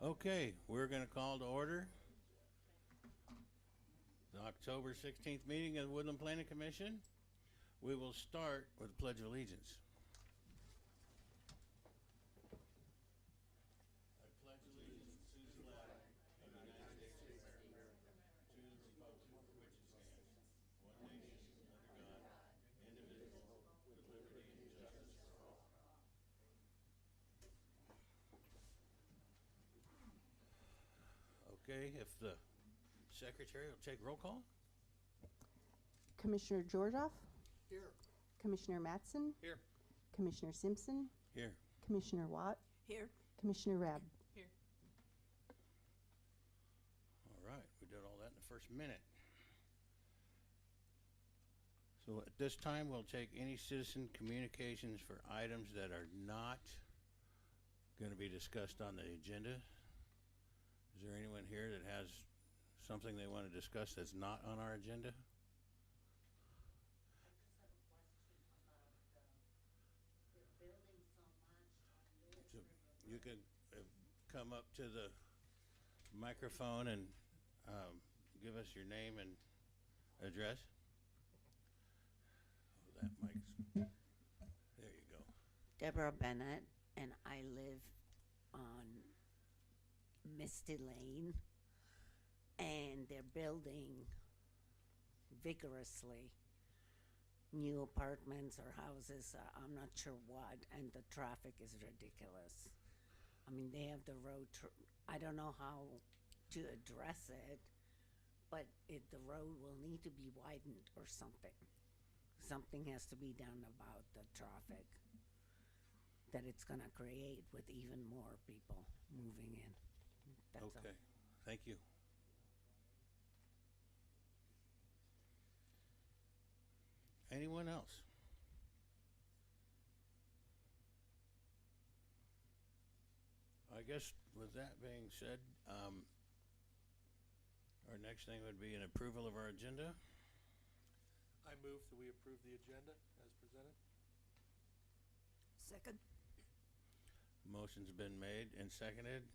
Okay, we're going to call to order the October 16th meeting of the Woodland Planning Commission. We will start with the Pledge of Allegiance. I pledge allegiance to the flag of the United States of America, to the republic for which it stands, one nation, under God, indivisible, with liberty and justice for all. Okay, if the secretary will take roll call. Commissioner Georgioff, Here. Commissioner Mattson, Here. Commissioner Simpson, Here. Commissioner Watt, Here. Commissioner Rabb. Here. All right, we did all that in the first minute. So at this time, we'll take any citizen communications for items that are not going to be discussed on the agenda. Is there anyone here that has something they want to discuss that's not on our agenda? So you can come up to the microphone and give us your name and address. Oh, that mic's, there you go. Deborah Bennett, and I live on Misty Lane, and they're building vigorously new apartments or houses, I'm not sure what, and the traffic is ridiculous. I mean, they have the road, I don't know how to address it, but the road will need to be widened or something. Something has to be done about the traffic that it's gonna create with even more people moving in. That's all. Okay, thank you. Anyone else? I guess with that being said, our next thing would be an approval of our agenda. I move that we approve the agenda as presented. Second? Motion's been made and seconded.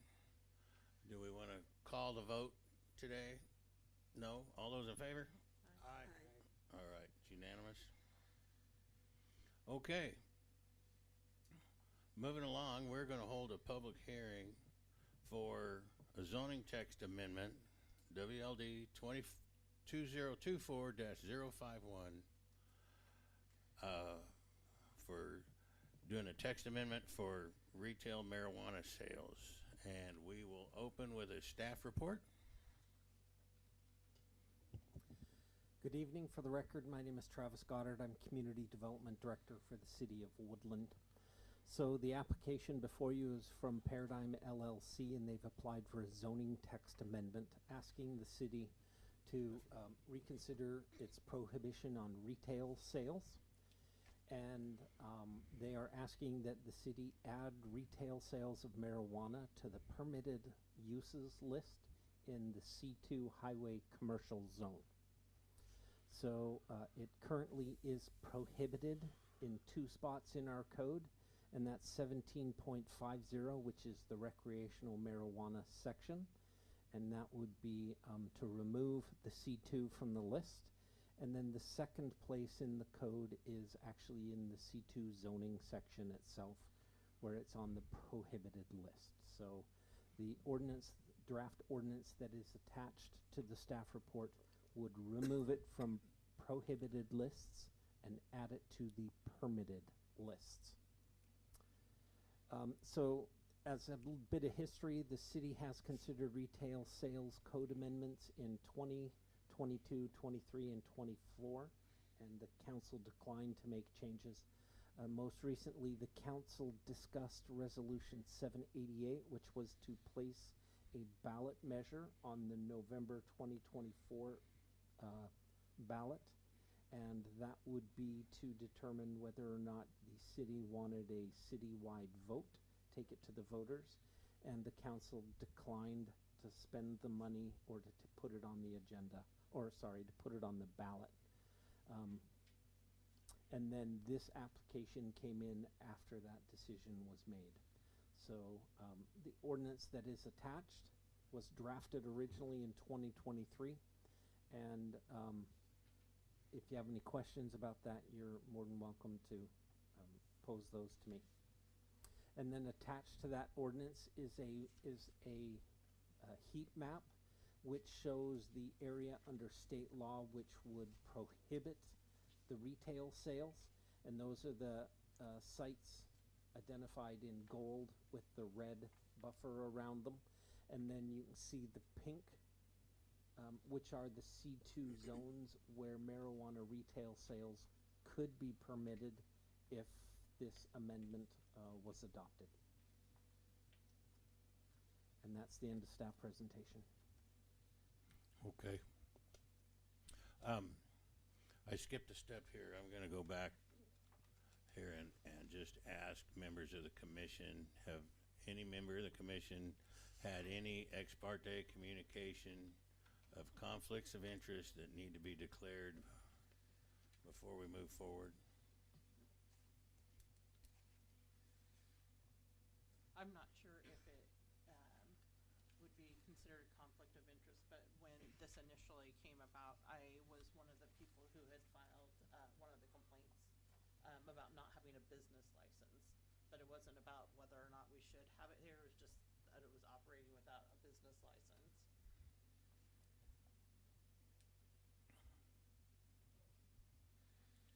Do we want to call the vote today? No? All those in favor? Aye. All right, it's unanimous. Okay. Moving along, we're going to hold a public hearing for a zoning text amendment, WLD 2024-051, for doing a text amendment for retail marijuana sales. And we will open with a staff report. Good evening. For the record, my name is Travis Goddard. I'm Community Development Director for the City of Woodland. So the application before you is from Paradigm LLC, and they've applied for a zoning text amendment asking the city to reconsider its prohibition on retail sales. And they are asking that the city add retail sales of marijuana to the permitted uses list in the C2 highway commercial zone. So it currently is prohibited in 2 spots in our code, and that's 17.50, which is the recreational marijuana section, and that would be to remove the C2 from the list. And then the second place in the code is actually in the C2 zoning section itself, where it's on the prohibited list. So the ordinance, draft ordinance that is attached to the staff report would remove it from prohibited lists and add it to the permitted lists. So as a little bit of history, the city has considered retail sales code amendments in 2022, 23, and 24, and the council declined to make changes. Most recently, the council discussed Resolution 788, which was to place a ballot measure on the November 2024 ballot, and that would be to determine whether or not the city wanted a citywide vote, take it to the voters, and the council declined to spend the money or to put it on the agenda, or sorry, to put it on the ballot. And then this application came in after that decision was made. So the ordinance that is attached was drafted originally in 2023, and if you have any questions about that, you're more than welcome to pose those to me. And then attached to that ordinance is a heat map which shows the area under state law which would prohibit the retail sales, and those are the sites identified in gold with the red buffer around them. And then you can see the pink, which are the C2 zones where marijuana retail sales could be permitted if this amendment was adopted. And that's the end of staff presentation. Okay. I skipped a step here. I'm gonna go back here and just ask members of the commission, have any member of the commission had any ex parte communication of conflicts of interest that need to be declared before we move forward? I'm not sure if it would be considered conflict of interest, but when this initially came about, I was one of the people who had filed one of the complaints about not having a business license. But it wasn't about whether or not we should have it here, it was just that it was operating without a business license.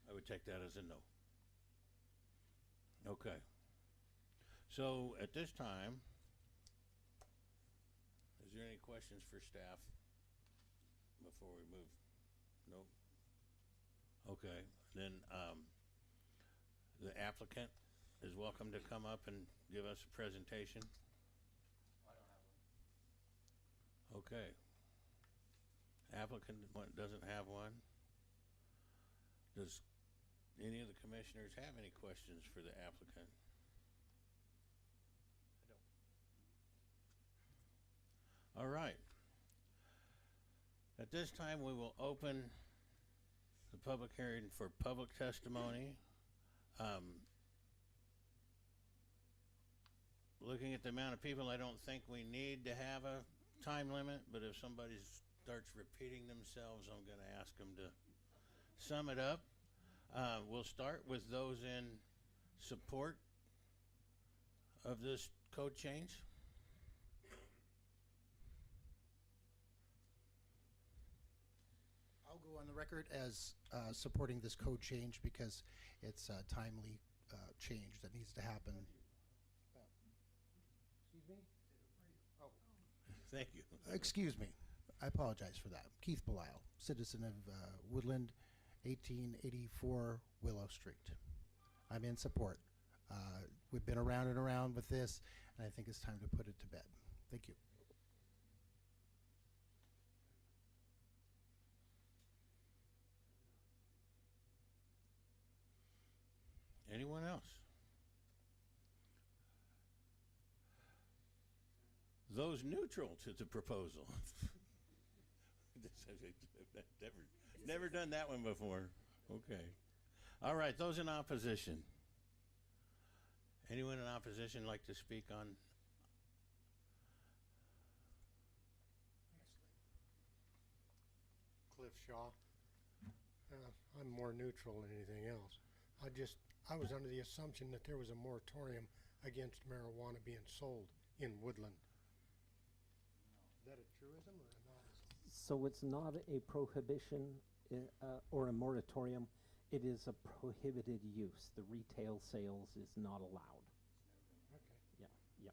I would take that as a no. Okay. So at this time, is there any questions for staff before we move? Nope. Okay, then the applicant is welcome to come up and give us a presentation. I don't have one. Okay. Applicant doesn't have one. Does any of the commissioners have any questions for the applicant? I don't. All right. At this time, we will open the public hearing for public testimony. Looking at the amount of people, I don't think we need to have a time limit, but if somebody starts repeating themselves, I'm going to ask them to sum it up. We'll start with those in support of this code change. I'll go on the record as supporting this code change because it's a timely change that needs to happen. Excuse me? Oh. Thank you. Excuse me. I apologize for that. Keith Belisle, citizen of Woodland, 1884 Willow Street. I'm in support. We've been around and around with this, and I think it's time to put it to bed. Thank you. Anyone else? Those neutral to the proposal. Never done that one before. Okay. All right, those in opposition. Anyone in opposition like to speak on? Cliff Shaw. I'm more neutral than anything else. I was under the assumption that there was a moratorium against marijuana being sold in Woodland. Is that a truism or not? So it's not a prohibition or a moratorium. It is a prohibited use. The retail sales is not allowed. Okay. Yeah.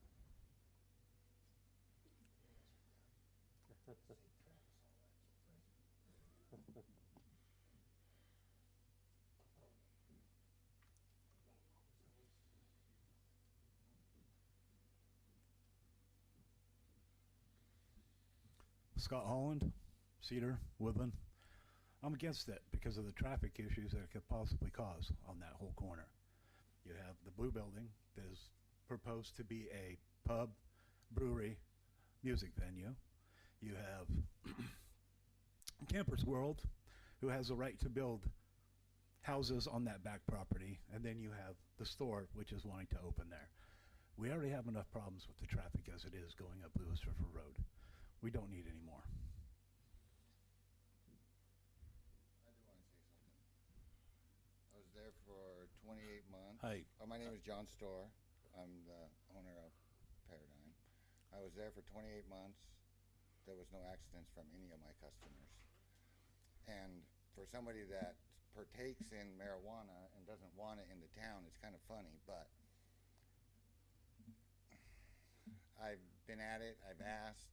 Scott Holland, Cedar, Woodland. I'm against it because of the traffic issues that it could possibly cause on that whole corner. You have the Blue Building that is proposed to be a pub, brewery, music venue. You have Campers World, who has the right to build houses on that back property, and then you have the store, which is wanting to open there. We already have enough problems with the traffic as it is going up Lewis River Road. We don't need any more. I do want to say something. I was there for 28 months. Hi. Oh, my name is John Storr. I'm the owner of Paradigm. I was there for 28 months. There was no accidents from any of my customers. And for somebody that partakes in marijuana and doesn't want it in the town, it's kind of funny, but I've been at it, I've asked,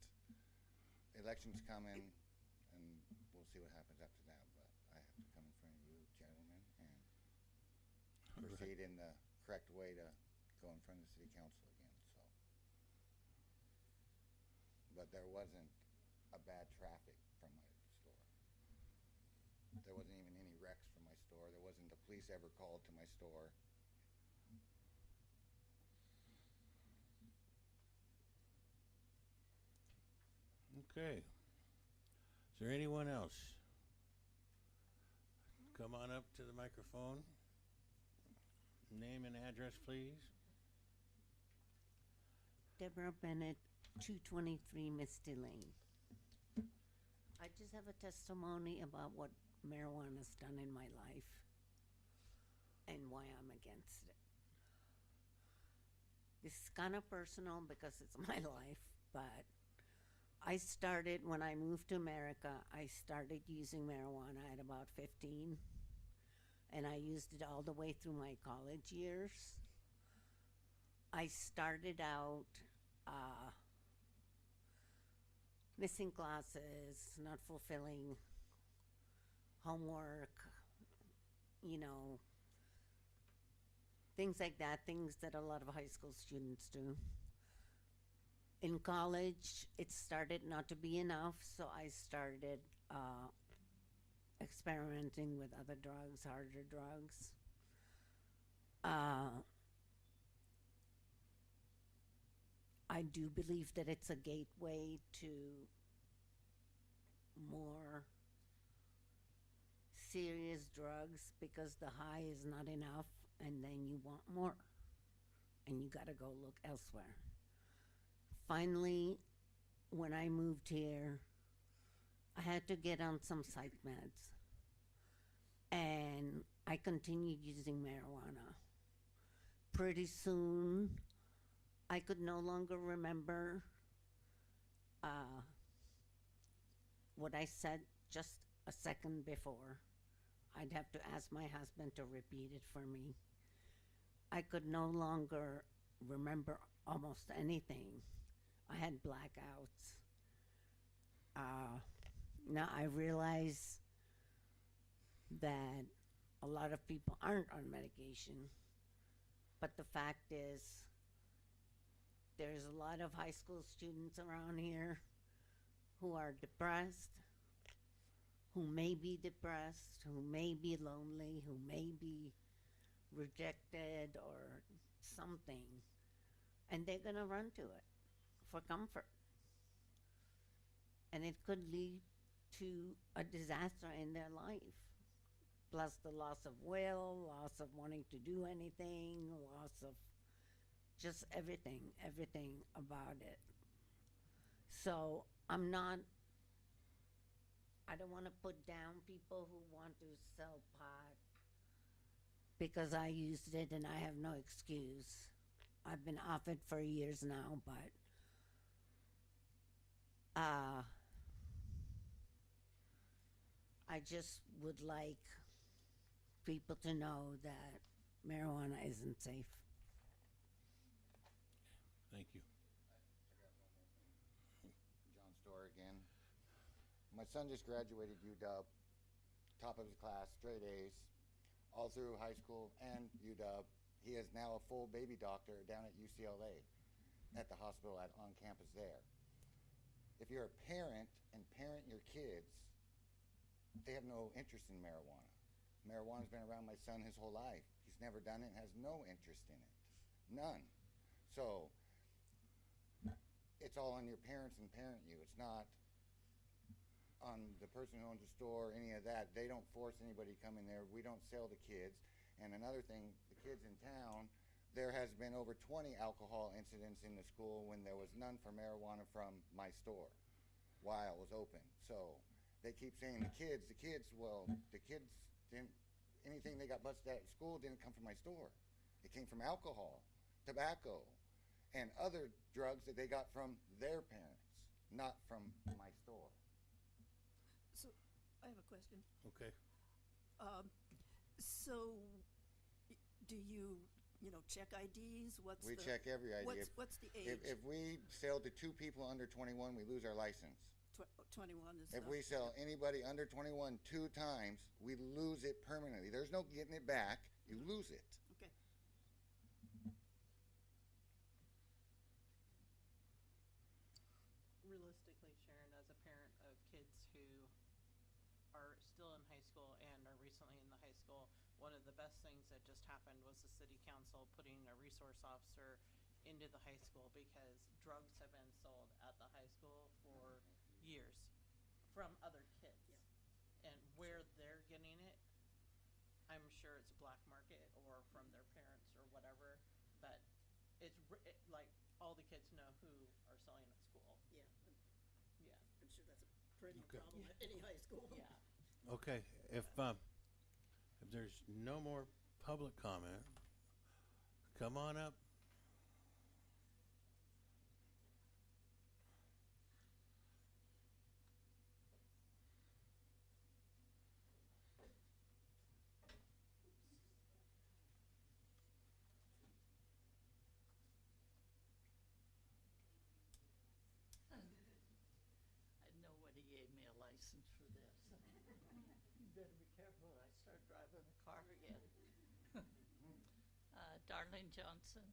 election's coming, and we'll see what happens after that, but I have to come in front of you gentlemen and proceed in the correct way to go in front of the city council again, so. But there wasn't a bad traffic from my store. There wasn't even any wrecks from my store. There wasn't the police ever called to my store. Okay. Is there anyone else? Come on up to the microphone. Name and address, please. Deborah Bennett, 223 Misty Lane. I just have a testimony about what marijuana's done in my life and why I'm against it. This is kind of personal because it's my life, but I started, when I moved to America, I started using marijuana at about 15, and I used it all the way through my college years. I started out missing classes, not fulfilling homework, you know, things like that, things that a lot of high school students do. In college, it started not to be enough, so I started experimenting with other drugs, harder drugs. I do believe that it's a gateway to more serious drugs because the high is not enough and then you want more and you gotta go look elsewhere. Finally, when I moved here, I had to get on some psych meds and I continued using marijuana. Pretty soon, I could no longer remember what I said just a second before. I'd have to ask my husband to repeat it for me. I could no longer remember almost anything. I had blackouts. Now I realize that a lot of people aren't on medication, but the fact is, there's a lot of high school students around here who are depressed, who may be depressed, who may be lonely, who may be rejected or something, and they're gonna run to it for comfort. And it could lead to a disaster in their life, plus the loss of will, loss of wanting to do anything, loss of just everything about it. So I don't want to put down people who want to sell pot because I used it and I have no excuse. I've been off it for years now, but I just would like people to know that marijuana isn't safe. Thank you. John Storr again. My son just graduated UW, top of his class, straight A's, all through high school and UW. He is now a full baby doctor down at UCLA at the hospital on campus there. If you're a parent and parent your kids, they have no interest in marijuana. Marijuana's been around my son his whole life. He's never done it and has no interest in it. None. So it's all on your parents and parent you. It's not on the person who owns the store, any of that. They don't force anybody to come in there. We don't sell to kids. And another thing, the kids in town there has been over 20 alcohol incidents in the school when there was none for marijuana from my store while it was open. So they keep saying the kids, well, the kids didn't, anything they got busted at school didn't come from my store. It came from alcohol, tobacco, and other drugs that they got from their parents, not from my store. So, I have a question. Okay. So, do you, check IDs? We check every ID. What's the age? If we sell to 2 people under 21, we lose our license. 21 is If we sell anybody under 21 2 times, we lose it permanently. There's no getting it back. You lose it. Okay. Realistically, Sharon, as a parent of kids who are still in high school and are recently in the high school, one of the best things that just happened was the city council putting a resource officer into the high school, because drugs have been sold at the high school for years from other kids. And where they're getting it, I'm sure it's black market or from their parents or whatever, but like all the kids know who are selling at school. Yeah. Yeah. I'm sure that's a perennial Okay. problem at any high school. Yeah. Okay, if there's no more public comment, come on up. Nobody gave me a license for this. You better be careful when I start driving the car again. Darlene Johnson.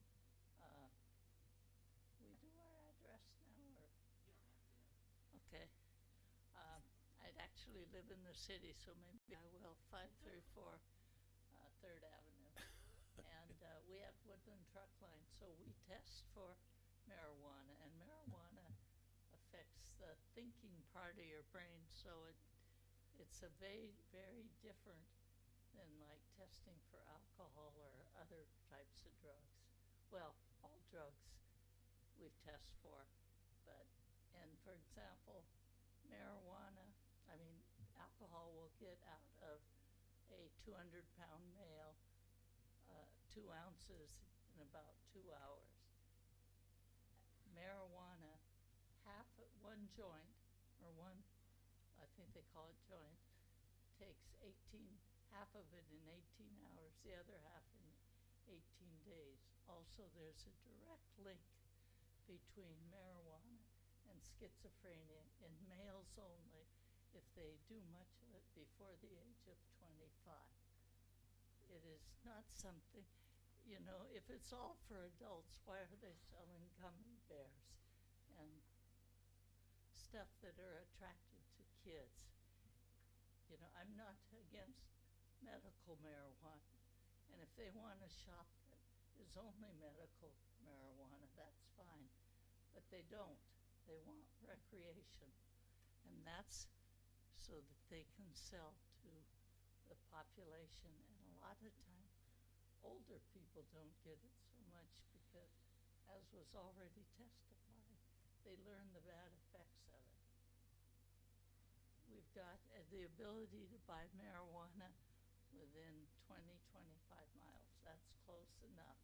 We do our address now, or? Okay. I'd actually live in the city, so maybe I will. 534 3rd Avenue. And we have Woodland Truck Line, so we test for marijuana, and marijuana affects the thinking part of your brain, so it's a very, very different than like testing for alcohol or other types of drugs. Well, all drugs we've tested for, and for example, marijuana, alcohol will get out of a 200-pound male 2 ounces in about 2 hours. Marijuana, one joint, or one, I think they call it joint, takes half of it in 18 hours, the other half in 18 days. Also, there's a direct link between marijuana and schizophrenia in males only if they do much of it before the age of 25. It is not something, if it's all for adults, why are they selling gummy bears and stuff that are attractive to kids? I'm not against medical marijuana, and if they want a shop that is only medical marijuana, that's fine, but they don't. They want recreation, and that's so that they can sell to the population, and a lot of time older people don't get it so much because, as was already testified, they learn the bad effects of it. We've got the ability to buy marijuana within 20, 25 miles. That's close enough.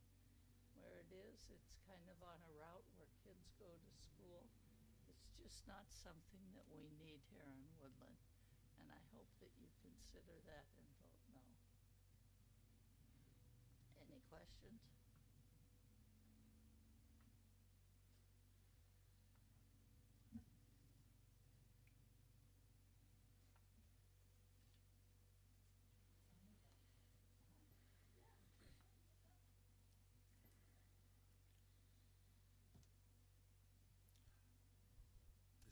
Where it is, it's kind of on a route where kids go to school. It's just not something that we need here in Woodland, and I hope that you consider that and vote no. Any questions?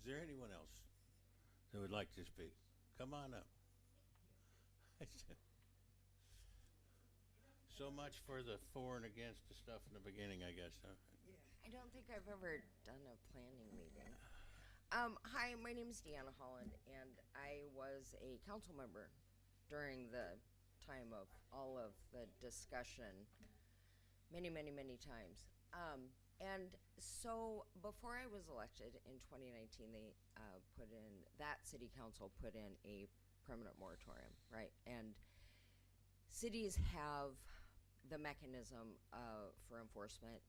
Is there anyone else that would like to speak? Come on up. So much for the for and against the stuff in the beginning, I guess, huh? I don't think I've ever done a planning meeting. Hi, my name is Deanna Holland, and I was a council member during the time of all of the discussion. many, many, many times. And so before I was elected in 2019, they that city council put in a permanent moratorium, right? And cities have the mechanism for enforcement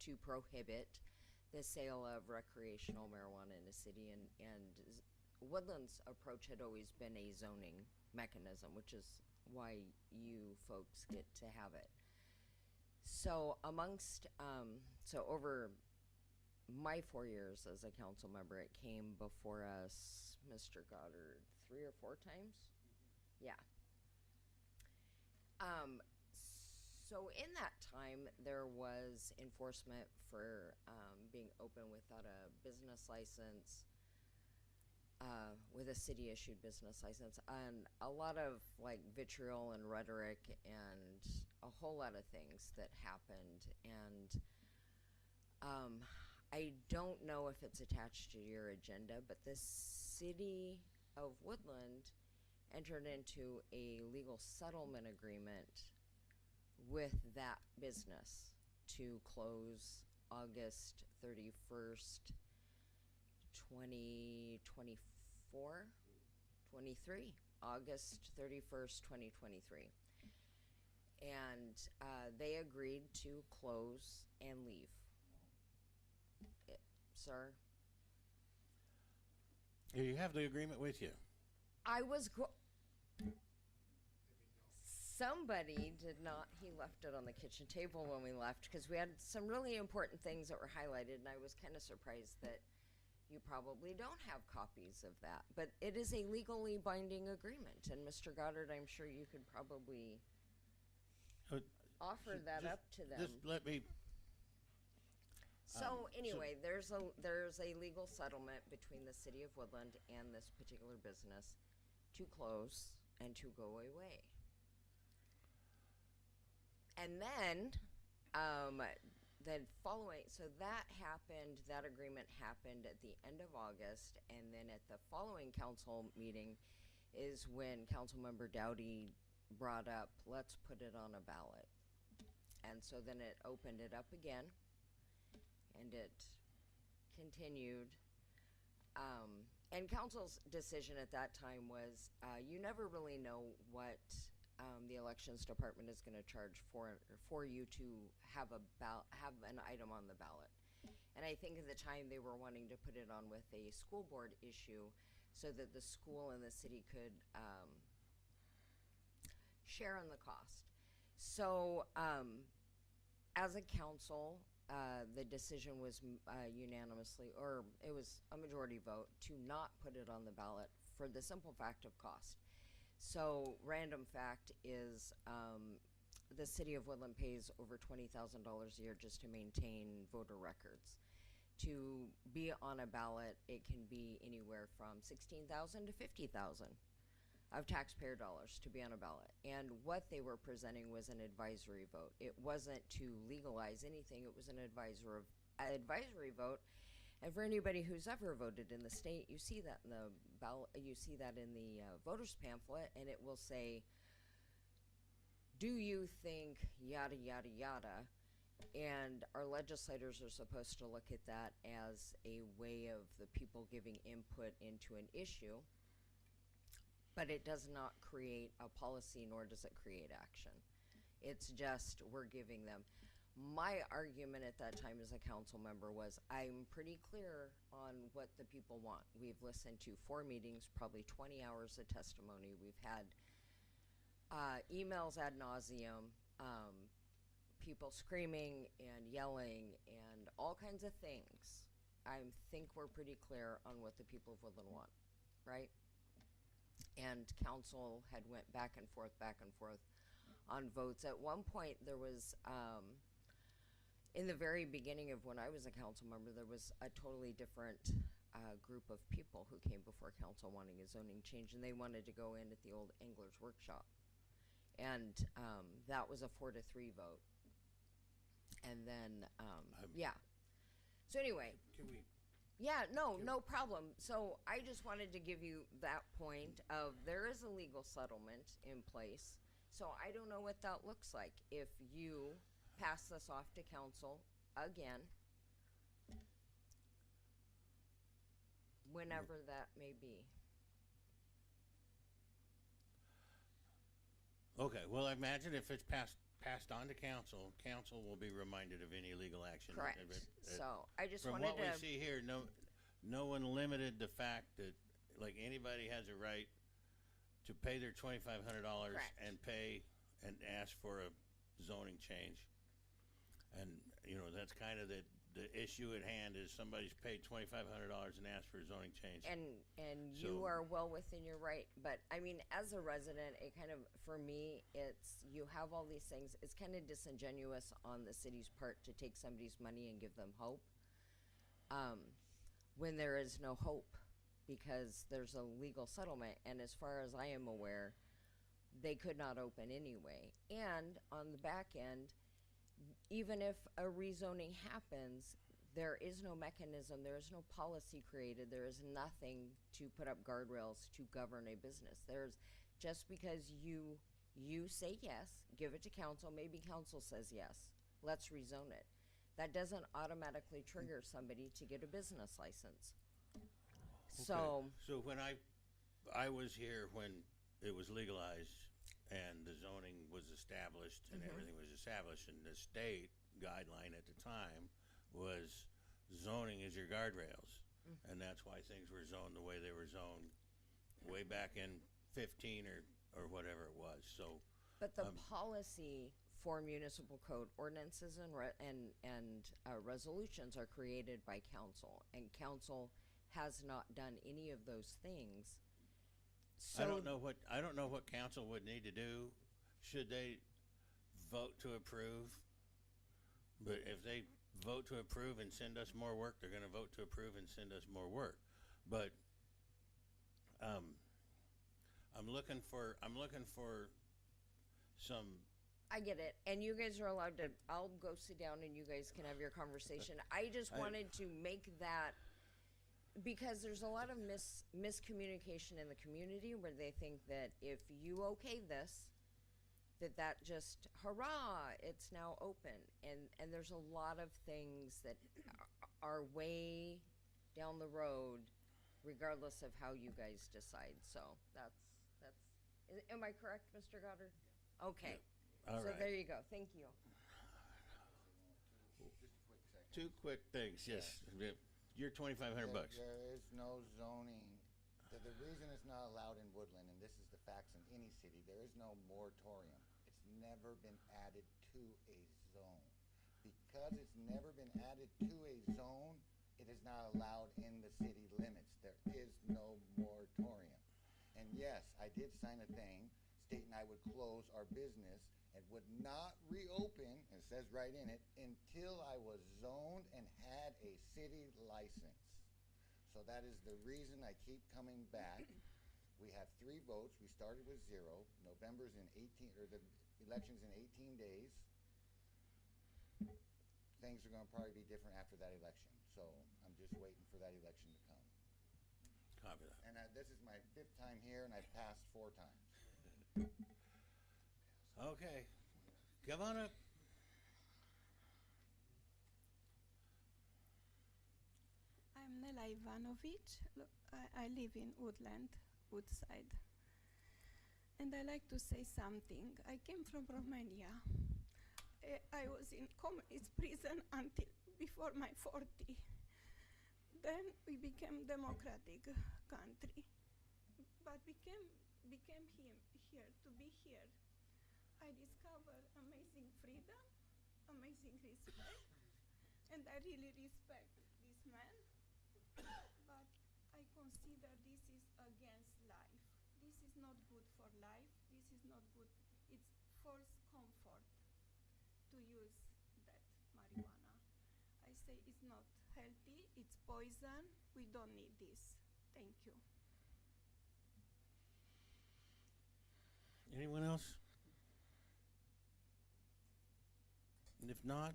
to prohibit the sale of recreational marijuana in a city, and Woodland's approach had always been a zoning mechanism, which is why you folks get to have it. So over my 4 years as a council member, it came before us, Mr. Goddard, 3 or 4 times? Yeah. So in that time, there was enforcement for being open without a business license, with a city-issued business license, and a lot of like vitriol and rhetoric and a whole lot of things that happened. And I don't know if it's attached to your agenda, but the city of Woodland entered into a legal settlement agreement with that business to close August 31st, 2024, 23, August 31st, 2023. And they agreed to close and leave. Sir? You have the agreement with you. I was somebody did not, he left it on the kitchen table when we left, because we had some really important things that were highlighted, and I was kind of surprised that you probably don't have copies of that. But it is a legally binding agreement, and Mr. Goddard, I'm sure you could probably offer that up to them. Just let me. So anyway, there's a legal settlement between the city of Woodland and this particular business to close and to go away. And then following, so that happened, that agreement happened at the end of August, and then at the following council meeting is when Councilmember Dowdy brought up, let's put it on a ballot. And so then it opened it up again, and it continued. And council's decision at that time was, you never really know what the elections department is going to charge for you to have an item on the ballot. And I think at the time they were wanting to put it on with a school board issue so that the school and the city could share on the cost. So as a council, the decision was unanimously, or it was a majority vote, to not put it on the ballot for the simple fact of cost. So random fact is the city of Woodland pays over $20,000 a year just to maintain voter records. To be on a ballot, it can be anywhere from $16,000 to $50,000 of taxpayer dollars to be on a ballot. And what they were presenting was an advisory vote. It wasn't to legalize anything, it was an advisory vote. And for anybody who's ever voted in the state, you see that in the ballot, you see that in the voters pamphlet, and it will say, do you think yada yada yada? And our legislators are supposed to look at that as a way of the people giving input into an issue, but it does not create a policy, nor does it create action. It's just we're giving them. My argument at that time as a council member was, I'm pretty clear on what the people want. We've listened to 4 meetings, probably 20 hours of testimony. We've had emails ad nauseum, people screaming and yelling and all kinds of things. I think we're pretty clear on what the people of Woodland want, right? And council had went back and forth on votes. At one point there was, in the very beginning of when I was a council member, there was a totally different group of people who came before council wanting a zoning change, and they wanted to go in at the old Angler's Workshop. And that was a 4-3 vote. And then, yeah. So anyway. Can we? Yeah, no problem. So I just wanted to give you that point of there is a legal settlement in place. So I don't know what that looks like. If you pass this off to council again, whenever that may be. Okay, well, I imagine if it's passed on to council, council will be reminded of any legal action. Correct. So I just From wanted what we to, see here, no one limited the fact that, like, anybody has a right to pay their $2,500 Correct. and pay and ask for a zoning change. And, that's kind of the issue at hand is somebody's paid $2,500 and asked for a zoning change. and you So- are well within your right, but I mean, as a resident, it kind of, for me, it's, you have all these things, it's kind of disingenuous on the city's part to take somebody's money and give them hope, when there is no hope, because there's a legal settlement, and as far as I am aware, they could not open anyway. And on the back end, even if a rezoning happens, there is no mechanism, there is no policy created, there is nothing to put up guardrails to govern a business. There's, just because you say yes, give it to council, maybe council says yes, let's rezone it. That doesn't automatically trigger somebody to get a business license. So, So when I was here when it was legalized and the zoning was established and everything was established, and the state guideline at the time was zoning is your guardrails. And that's why things were zoned the way they were zoned way back in 15 or whatever it was. So, but the policy for municipal code ordinances and resolutions are created by council, and council has not done any of those things. So I don't know what council would need to do. Should they vote to approve? But if they vote to approve and send us more work, they're gonna vote to approve and send us more work. But, I'm looking for some, I get it, and you guys are allowed to, I'll go sit down and you guys can have your conversation. I just wanted to make that, because there's a lot of miscommunication in the community where they think that if you okay this, that just, hurrah, it's now open. And there's a lot of things that are way down the road, regardless of how you guys decide. So am I correct, Mr. Goddard? Okay. all So right. there you go. Thank you. Two quick things, yes. You're $2,500 bucks. There is no zoning. The reason it's not allowed in Woodland, and this is the facts in any city, there is no moratorium. It's never been added to a zone. Because it's never been added to a zone, it is not allowed in the city limits. There is no moratorium. And yes, I did sign a thing stating I would close our business and would not reopen, and it says right in it, until I was zoned and had a city license. So that is the reason I keep coming back. We have 3 votes. We started with 0. November's in 18, or the election's in 18 days. Things are gonna probably be different after that election. So I'm just waiting for that election to come. Copy that. And this is my 5th time here, and I've passed 4 times. Okay, come on up. I'm Nela Ivanovic. I live in Woodland, Woodside. And I like to say something. I came from Romania. I was in communist prison until before my 40. Then we became democratic country. But became here to be here. I discovered amazing freedom, amazing respect, and I really respect this man. But I consider this is against life. This is not good for life. This is not good. It's false comfort to use that marijuana. I say it's not healthy. It's poison. We don't need this. Thank you. Anyone else? And if not,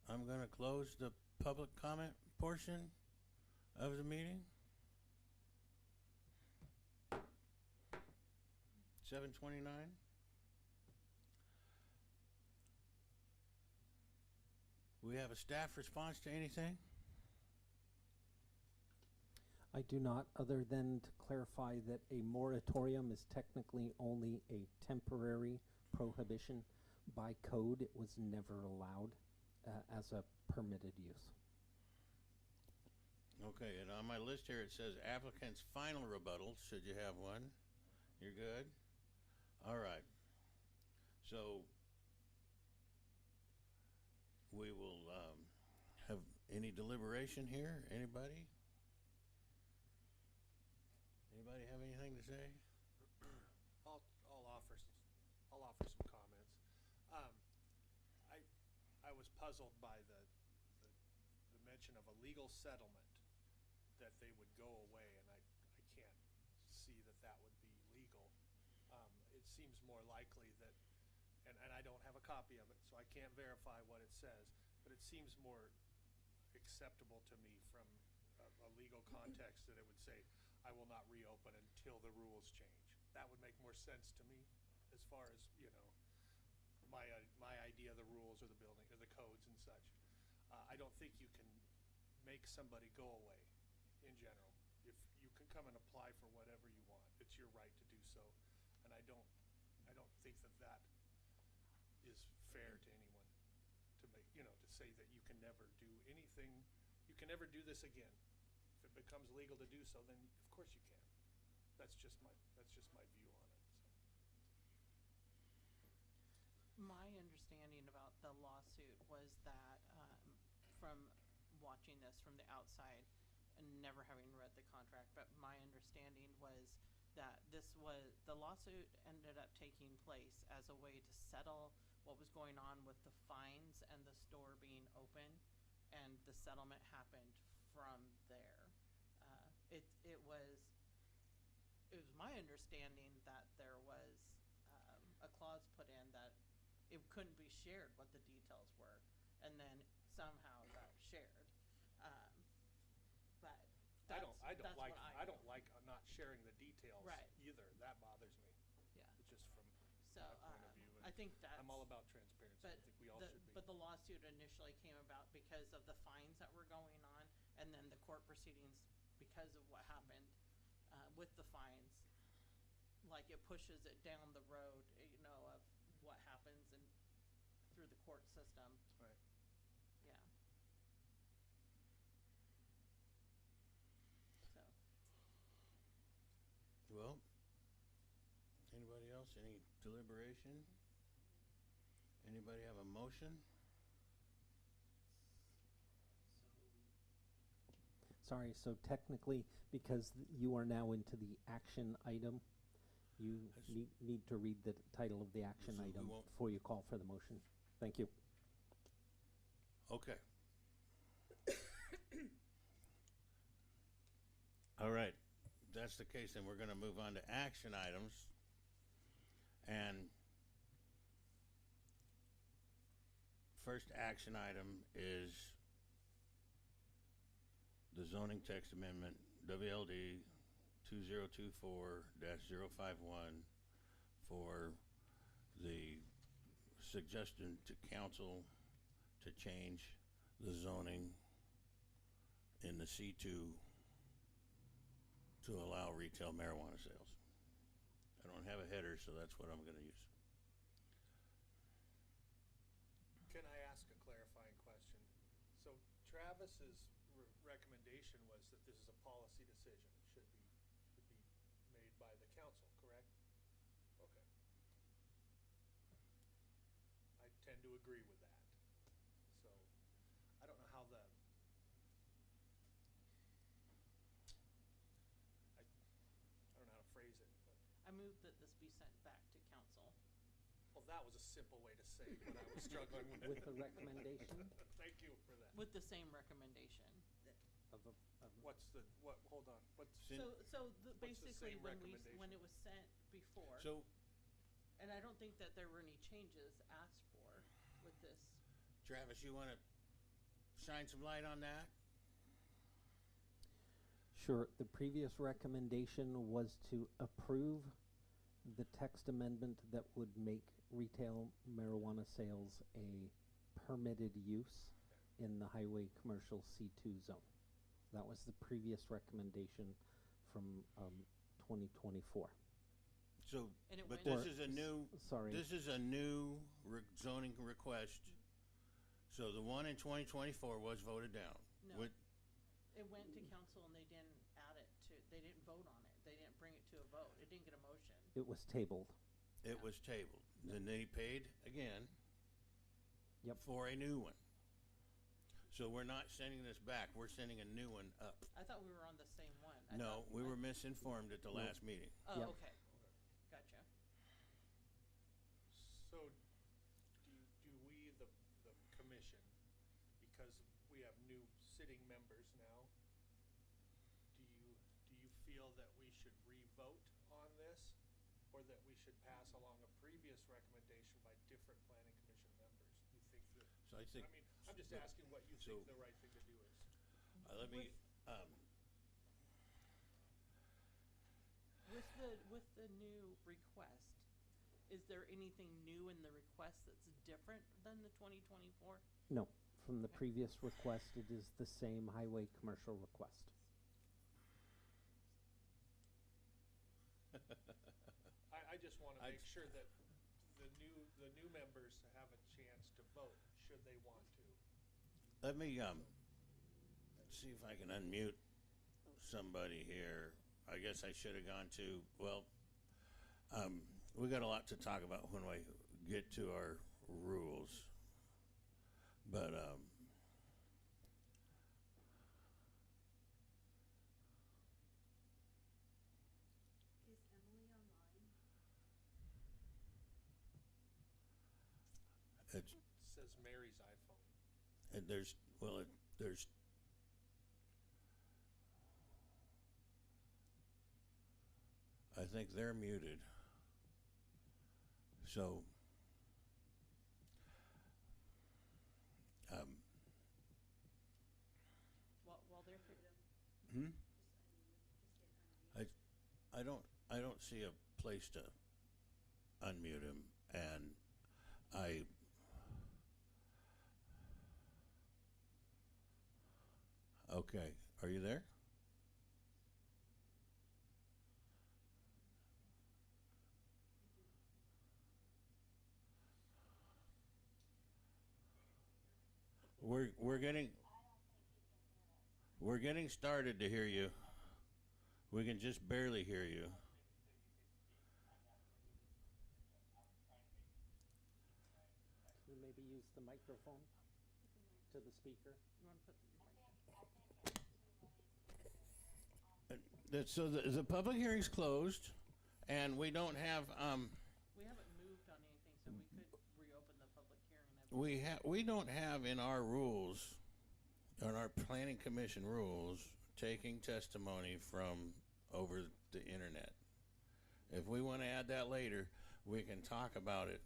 I'm gonna close the public comment portion of the meeting. 7:29. We have a staff response to anything? I do not, other than to clarify that a moratorium is technically only a temporary prohibition. By code, it was never allowed as a permitted use. Okay, and on my list here, it says applicant's final rebuttal, should you have one. You're good? All right. So we will have any deliberation here? Anybody? Anybody have anything to say? I'll offer some comments. I was puzzled by the mention of a legal settlement, that they would go away, and I can't see that would be legal. It seems more likely that, and I don't have a copy of it, so I can't verify what it says, but it seems more acceptable to me from a legal context that it would say, I will not reopen until the rules change. That would make more sense to me as far as, my idea of the rules or the building or the codes and such. I don't think you can make somebody go away in general. If you can come and apply for whatever you want, it's your right to do so. And I don't think that is fair to anyone to make, to say that you can never do anything, you can never do this again. If it becomes legal to do so, then of course you can. That's just my view on it. So. My understanding about the lawsuit was that, from watching this from the outside and never having read the contract, but my understanding was that the lawsuit ended up taking place as a way to settle what was going on with the fines and the store being open, and the settlement happened from there. It was my understanding that there was a clause put in that it couldn't be shared what the details were, and then somehow got shared. But I don't like not sharing the details Right. either. That bothers me. Yeah. It's just from So my point of view. I think that's. I'm all about transparency. I think we all should be. But the lawsuit initially came about because of the fines that were going on, and then the court proceedings because of what happened with the fines. Like it pushes it down the road, of what happens through the court system. Right. Yeah. So. Well, anybody else? Any deliberation? Anybody have a motion? Sorry, so technically, because you are now into the action item, you need to read the title of the action So we item won't- before you call for the motion. Thank you. Okay. All right. If that's the case, then we're going to move on to action items. And first action item is the zoning text amendment, WLD 2024-051, for the suggestion to council to change the zoning in the C2 to allow retail marijuana sales. I don't have a header, so that's what I'm going to use. Can I ask a clarifying question? So Travis's recommendation was that this is a policy decision. It should be made by the council, correct? Okay. I tend to agree with that. So I don't know how I don't know how to phrase it, but. I move that this be sent back to council. Well, that was a simple way to say what I was struggling with. With the recommendation? Thank you for that. With the same recommendation. Hold on, Basically, same when recommendation? it was sent before. So, And I don't think that there were any changes asked for with this. Travis, you want to shine some light on that? Sure. The previous recommendation was to approve the text amendment that would make retail marijuana sales a permitted use. in the highway commercial C2 zone. That was the previous recommendation from 2024. So, And it but went- this is a new, Sorry. this is a new zoning request. So the one in 2024 was voted down. No. With- It went to council and they didn't add it to, they didn't vote on it. They didn't bring it to a vote. It didn't get a motion. It was tabled. It was tabled. Then they paid again. Yep. For a new one. So we're not sending this back. We're sending a new one up. I thought we were on the same one. I No, thought- we were misinformed at the last meeting. Oh, Yep. okay. Gotcha. So, do we, the commission, because we have new sitting members now, do you feel that we should re-vote on this? Or that we should pass along a previous recommendation by different planning commission members? Do you think that? So I think. I mean, I'm just asking what you So- think the right thing to do is. Let me, With the new request, is there anything new in the request that's different than the 2024? No, from the previous request, it is the same highway commercial request. I just wanna I'd- make sure that the new members have a chance to vote, should they want to. let me, see if I can unmute somebody here. I guess I should have gone to, well, we got a lot to talk about when we get to our rules. But, Is Emily online? it's, It says Mary's iPhone. there's, well, there's, I think they're muted. So, While they're here, I don't see a place to unmute him, and okay, are you there? We're getting started to hear you. We can just barely hear you. Can you maybe use the microphone to the speaker? you want to put your mic? So the public hearing's closed, and we don't have, We haven't moved on anything, so we could reopen the public hearing. we don't have in our rules, on our planning commission rules, taking testimony from over the internet. If we want to add that later, we can talk about it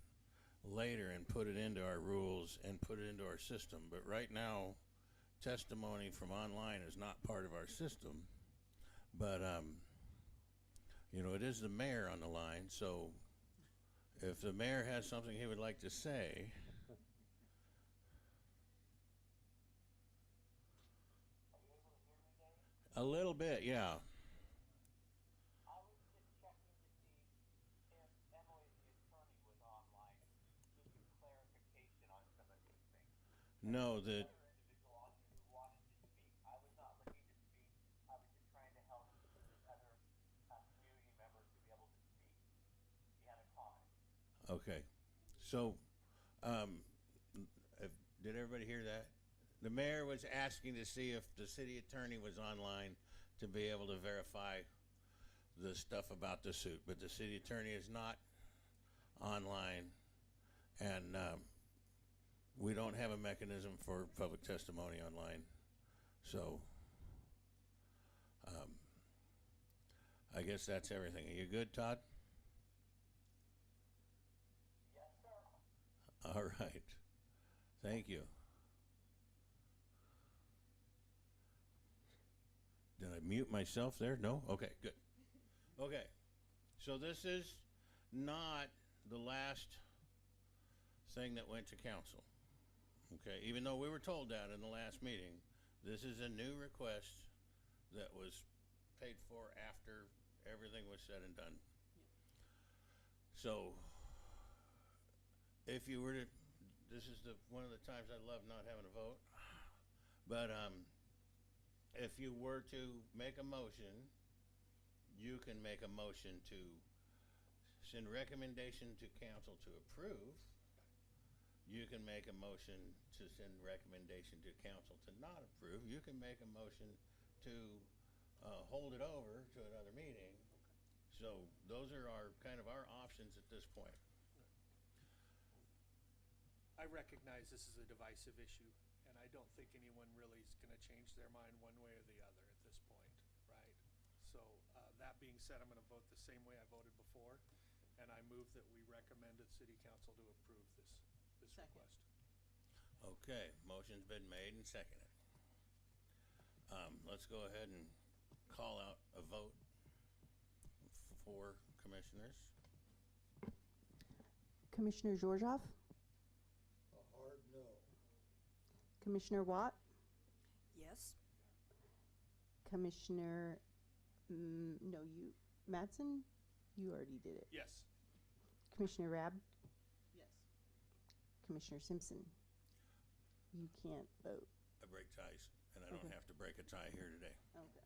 later and put it into our rules and put it into our system. But right now, testimony from online is not part of our system. But, you know, it is the mayor on the line, so if the mayor has something he would like to say. A little bit, yeah. No, the okay. So, did everybody hear that? The mayor was asking to see if the city attorney was online to be able to verify the stuff about the suit, but the city attorney is not online, and we don't have a mechanism for public testimony online. So, I guess that's everything. Are you good, Todd? Yes, sir. All right. Thank you. Did I mute myself there? No? Okay, good. Okay. So this is not the last thing that went to council. Okay, even though we were told that in the last meeting, this is a new request that was paid for after everything was said and done. So, if you were to, this is one of the times I love not having a vote, but if you were to make a motion, you can make a motion to send recommendation to council to approve. You can make a motion to send recommendation to council to not approve. You can make a motion to hold it over to another meeting. So those are kind of our options at this point. I recognize this is a divisive issue, and I don't think anyone really is going to change their mind one way or the other at this point, right? So that being said, I'm going to vote the same way I voted before, and I move that we recommend to City Council to approve this request. Okay, motion's been made and seconded. Let's go ahead and call out a vote for commissioners. Commissioner Georgioff, A hard no. Commissioner Watt, Yes. Commissioner, no, you, Mattson, you already did it. Yes. Commissioner Rabb, Yes. Commissioner Simpson, you can't vote. I break ties, and I don't Okay. have to break a tie here today. Okay.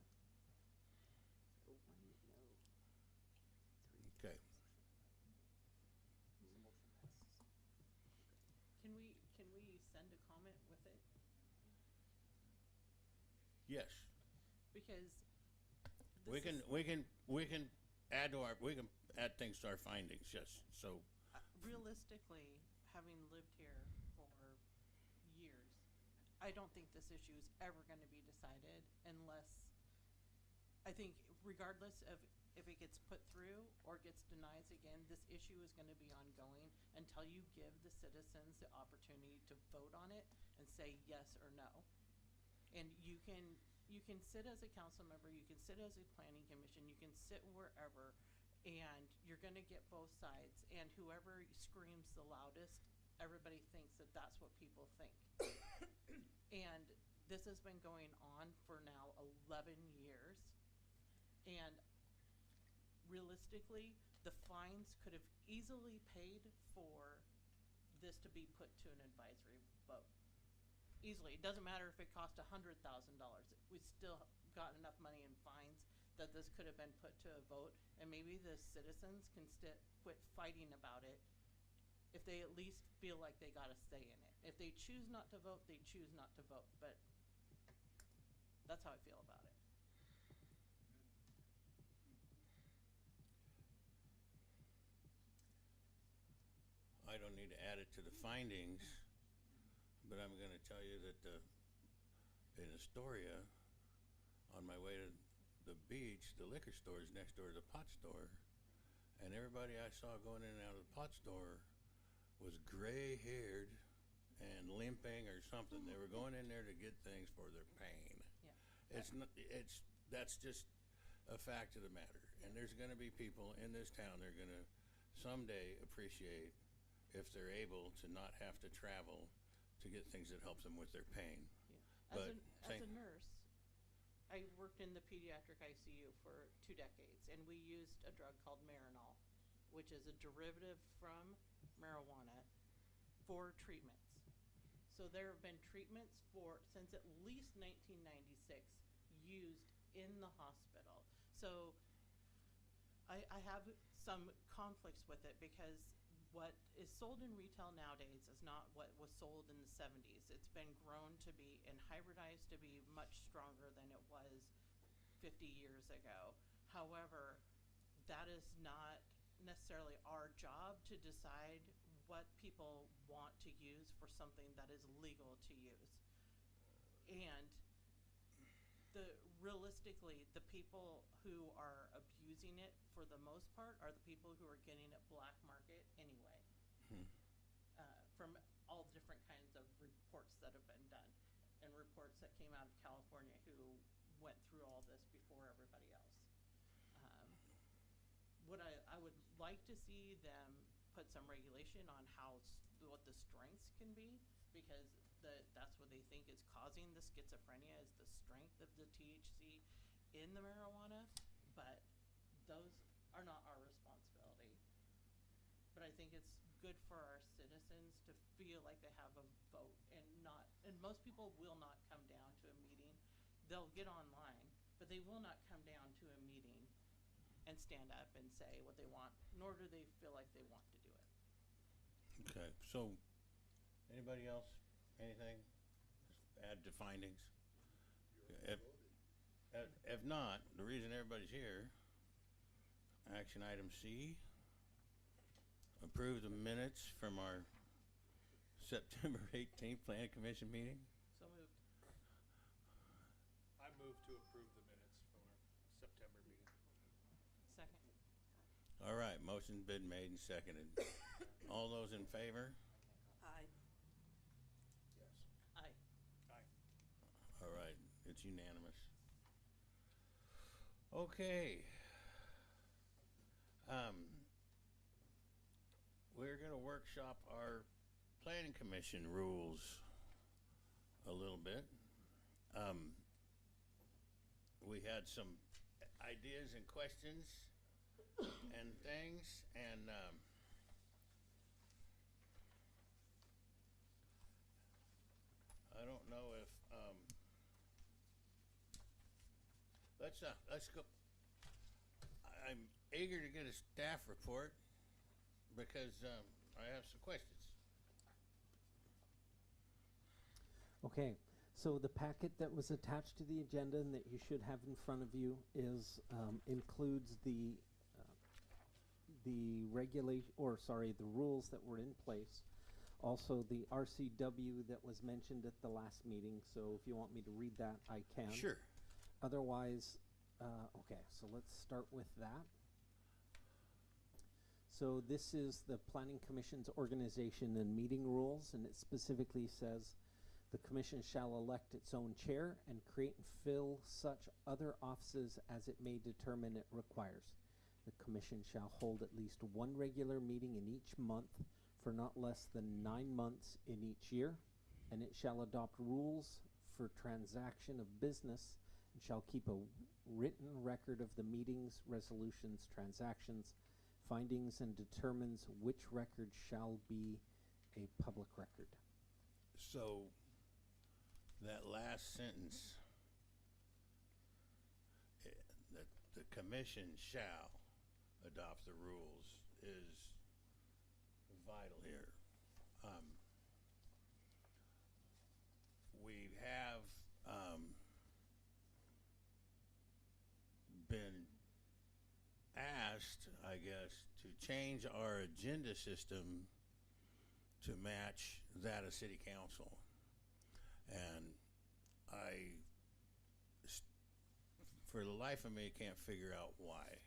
Okay. Can we send a comment with it? Yes, Because we this can add to we can add things to our findings. Yes. So realistically, having lived here for years, I don't think this issue is ever going to be decided unless, I think regardless of if it gets put through or gets denied again, this issue is going to be ongoing until you give the citizens the opportunity to vote on it and say yes or no. And you can sit as a council member, you can sit as a planning commission, you can sit wherever, and you're gonna get both sides, and whoever screams the loudest, everybody thinks that that's what people think. And this has been going on for now 11 years, and realistically, the fines could have easily paid for this to be put to an advisory vote. Easily. It doesn't matter if it cost $100,000. We still got enough money in fines that this could have been put to a vote, and maybe the citizens can quit fighting about it if they at least feel like they got a say in it. If they choose not to vote, they choose not to vote, but that's how I feel about it. I don't need to add it to the findings, but I'm going to tell you that in Astoria, on my way to the beach, the liquor store is next door to the pot store, and everybody I saw going in and out of the pot store was gray-haired and limping or something. They were going in there to get things for their pain. Yeah. That's just a fact of the matter. And there's going to be people in this town that are going to someday appreciate if they're able to not have to travel to get things that helps them with their pain. Yeah. But As a nurse, I worked in the pediatric ICU for 2 decades, and we used a drug called Marinol, which is a derivative from marijuana, for treatments. So there have been treatments since at least 1996 used in the hospital. So I have some conflicts with it because what is sold in retail nowadays is not what was sold in the 70s. It's been grown to be and hybridized to be much stronger than it was 50 years ago. However, that is not necessarily our job to decide what people want to use for something that is legal to use. And realistically, the people who are abusing it for the most part are the people who are getting it black market anyway. From all the different kinds of reports that have been done and reports that came out of California who went through all this before everybody else. What I would like to see them put some regulation on what the strengths can be, because that that's what they think is causing the schizophrenia is the strength of the THC in the marijuana, but those are not our responsibility. But I think it's good for our citizens to feel like they have a vote and not, and most people will not come down to a meeting. They'll get online, but they will not come down to a meeting and stand up and say what they want, nor do they feel like they want to do it. Okay, so, anybody else, anything? Just add to findings? If not, the reason everybody's here, action item C, approve the minutes from our September 18th Planning Commission meeting. So moved. I move to approve the minutes from our September meeting. Second. All right, motion's been made and seconded. All those in favor? Aye. Yes. Aye. Aye. All right, it's unanimous. Okay. We're gonna workshop our planning commission rules a little bit. We had some ideas and questions and things, and I don't know if let's go. I'm eager to get a staff report because I have some questions. Okay, so the packet that was attached to the agenda and that you should have in front of you is includes the rules that were in place. Also, the RCW that was mentioned at the last meeting. So if you want me to read that, I can. Sure. Otherwise, okay, so let's start with that. So this is the Planning Commission's organization and meeting rules, and it specifically says the commission shall elect its own chair and create and fill such other offices as it may determine it requires. The commission shall hold at least one regular meeting in each month for not less than 9 months in each year, and it shall adopt rules for transaction of business and shall keep a written record of the meetings, resolutions, transactions, findings, and determines which record shall be a public record. So that last sentence, that the commission shall adopt the rules, is vital here. We have been asked, I guess, to change our agenda system to match that of city council. And for the life of me, can't figure out why.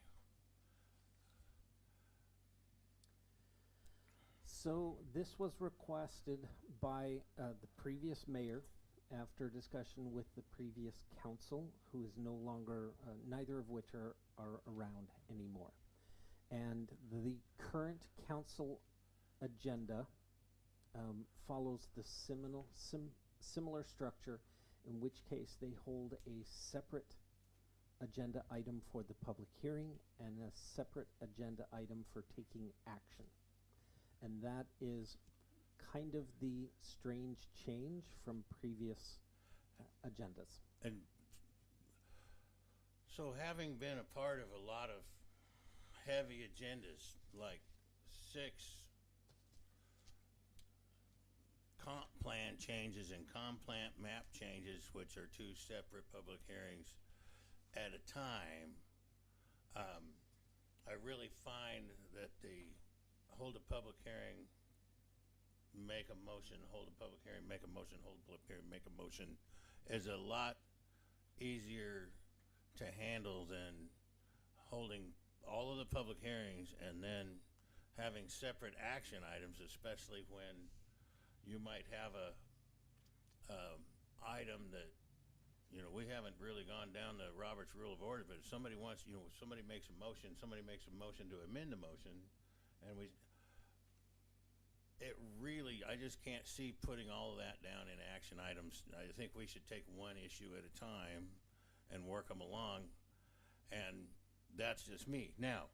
So this was requested by the previous mayor after discussion with the previous council, who is no longer, neither of which are around anymore. And the current council agenda follows the similar structure, in which case they hold a separate agenda item for the public hearing and a separate agenda item for taking action. And that is kind of the strange change from previous agendas. And so, having been a part of a lot of heavy agendas, like 6 comp plan changes and comp plan map changes, which are 2 separate public hearings at a time, I really find that the hold a public hearing, make a motion, hold a public hearing, make a motion, hold a public hearing, make a motion is a lot easier to handle than holding all of the public hearings and then having separate action items, especially when you might have a item that, you know, we haven't really gone down the Robert's Rule of Order, but if somebody wants, you know, somebody makes a motion to amend the motion, and it really, I just can't see putting all of that down in action items. I think we should take one issue at a time and work them along, and that's just me. Now,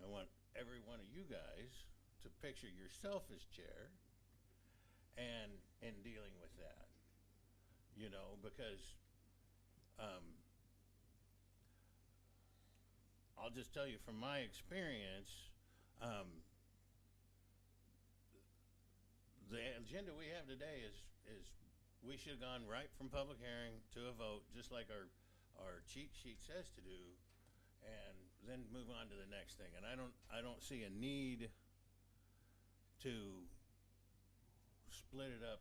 I want every one of you guys to picture yourself as chair and in dealing with that, you know, because I'll just tell you from my experience, the agenda we have today is we should have gone right from public hearing to a vote, just like our cheat sheet says to do, and then move on to the next thing. And I don't see a need to split it up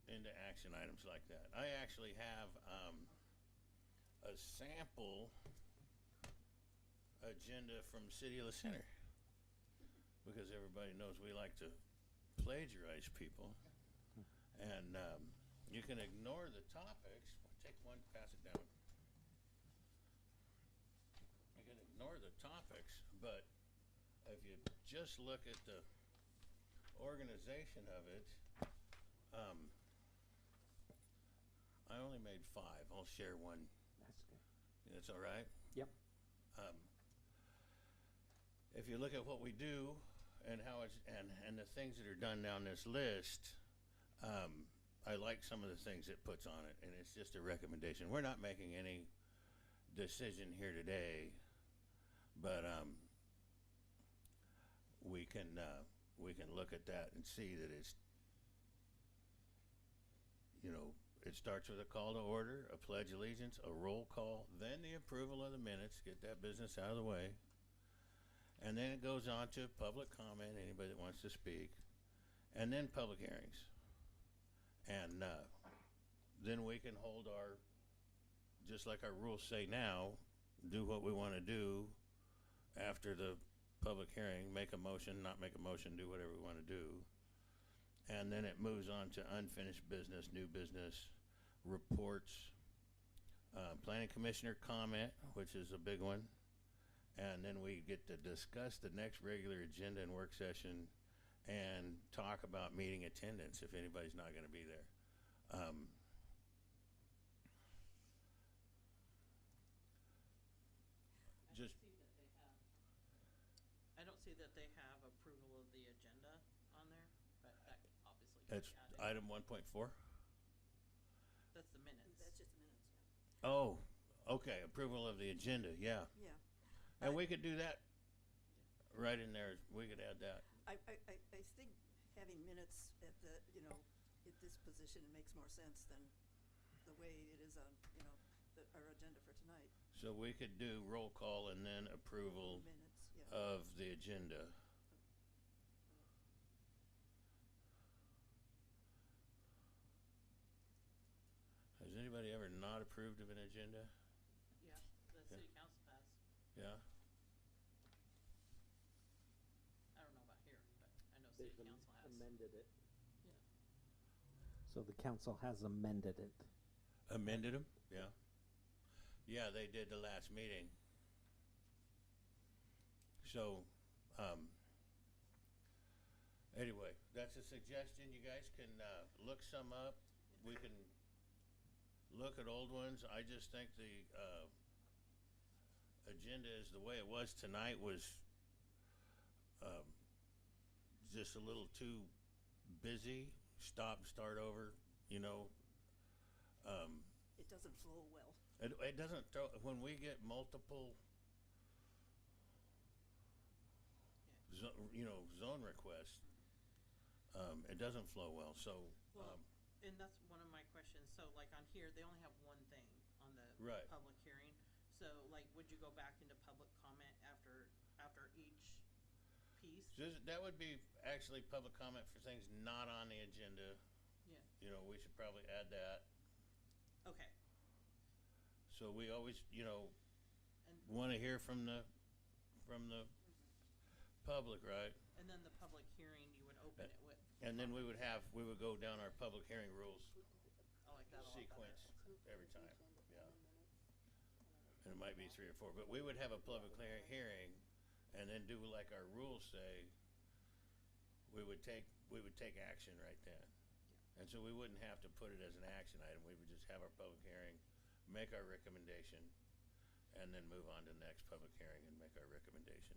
into action items like that. I actually have a sample agenda from City of La Center, because everybody knows we like to plagiarize people. And you can ignore the topics. Take one, pass it down. You can ignore the topics, but if you just look at the organization of it, I only made 5. I'll share one. That's good. That's all right? Yep. If you look at what we do and how it's and the things that are done down this list, I like some of the things it puts on it, and it's just a recommendation. We're not making any decision here today, but we can look at that and see that it's, you know, it starts with a call to order, a pledge of allegiance, a roll call, then the approval of the minutes, get that business out of the way. And then it goes on to public comment, anybody that wants to speak, and then public hearings. And then we can hold our, just like our rules say now, do what we want to do after the public hearing, make a motion, not make a motion, do whatever we want to do. And then it moves on to unfinished business, new business, reports, planning commissioner comment, which is a big one. And then we get to discuss the next regular agenda and work session and talk about meeting attendance if anybody's not going to be there. I don't see that they have approval of the agenda on there, but that obviously can That's be added. item 1.4. That's the minutes. That's just the minutes, yeah. Oh, okay, approval of the agenda, yeah. Yeah. And we could do that right in there. We could add that. I think having minutes at the, you know, at this position makes more sense than the way it is on, you know, our agenda for tonight. So we could do roll call and then approval Minutes, yeah. of the agenda. Has anybody ever not approved of an agenda? Yeah, the city council has. Yeah? I don't know about here, but I know They've city council has. amended it. Yeah. So the council has amended it. Amended them? Yeah. Yeah, they did the last meeting. So, anyway, that's a suggestion. You guys can look some up. We can look at old ones. I just think the agenda is the way it was tonight was just a little too busy. Stop, start over, you know. It doesn't flow well. It doesn't throw, when we get multiple zone requests, it doesn't flow well. So, Well, and that's one of my questions. So like on here, they only have one thing on the Right. public hearing. So like, would you go back into public comment after each piece? that would be actually public comment for things not on the agenda. Yeah. You know, we should probably add that. Okay. So we always, And want to hear from the public, right? and then the public hearing, you would open it with. And then we would go down our public hearing rules I like that a lot better. sequence every time, yeah. And it might be 3 or 4, but we would have a public hearing and then do like our rules say, we would take action right then. And so we wouldn't have to put it as an action item. We would just have our public hearing, make our recommendation, and then move on to the next public hearing and make our recommendation.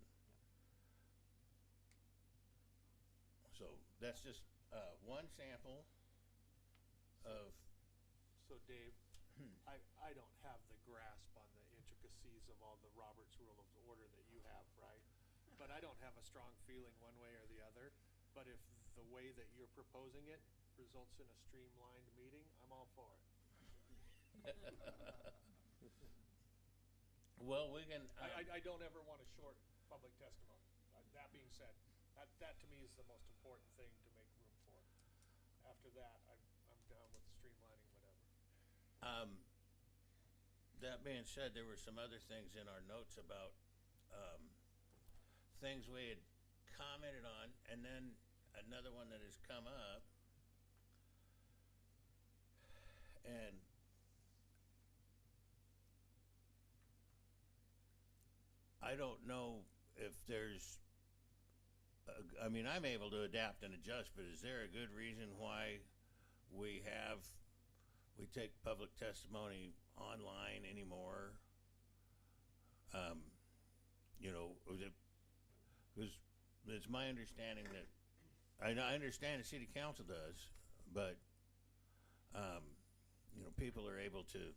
So that's just one sample of. So Dave, I don't have the grasp on the intricacies of all the Robert's Rule of Order that you have, right? But I don't have a strong feeling one way or the other. But if the way that you're proposing it results in a streamlined meeting, I'm all for it. Well, we can. I don't ever want to short public testimony. That being said, that to me is the most important thing to make room for. After that, I'm down with streamlining whatever. That being said, there were some other things in our notes about things we had commented on, and then another one that has come up, and I don't know if there's, I mean, I'm able to adapt and adjust, but is there a good reason why we take public testimony online anymore? You know, it's my understanding that, I understand the city council does, but, you know, people are able to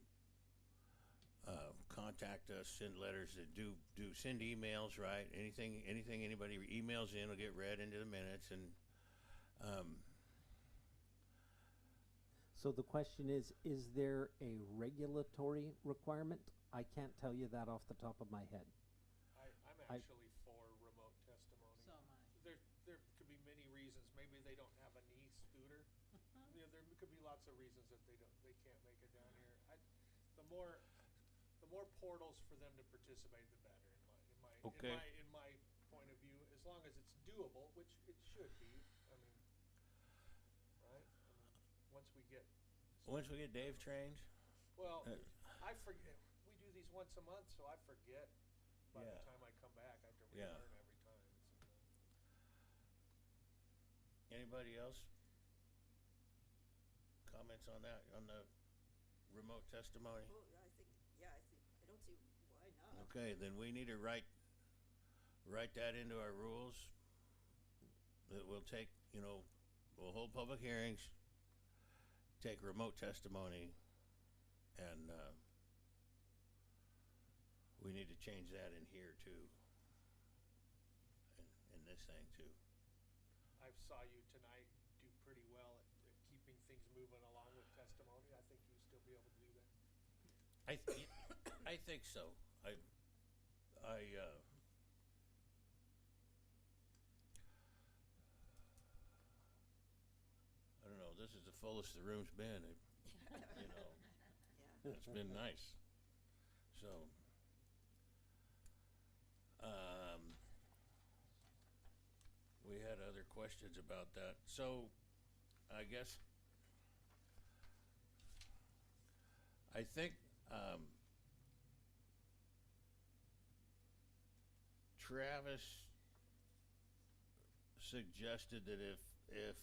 contact us, send letters, send emails, right? Anything anybody emails in will get read into the minutes, and So the question is there a regulatory requirement? I can't tell you that off the top of my head. I'm actually for remote testimony. So am I. There could be many reasons. Maybe they don't have a knee scooter. You know, there could be lots of reasons that they can't make it down here. The more portals for them to participate, the better. Okay. In my point of view, as long as it's doable, which it should be. I mean, right? I mean, once we get Dave trained. Well, I forget. We do these once a month, so I forget. By Yeah. the time I come back, I have to Yeah. relearn every time. Anybody else? Comments on that, on the remote testimony? Oh, I don't see why not. Okay, then we need to write that into our rules. That we'll take, you know, we'll hold public hearings, take remote testimony, and we need to change that in here too, in this thing too. I saw you tonight do pretty well at keeping things moving along with testimony. I think you'll still be able to do that. I think so. I don't know. This is the fullest the room's been. You know, Yeah. it's been nice. So, we had other questions about that. So, I guess I think Travis suggested that if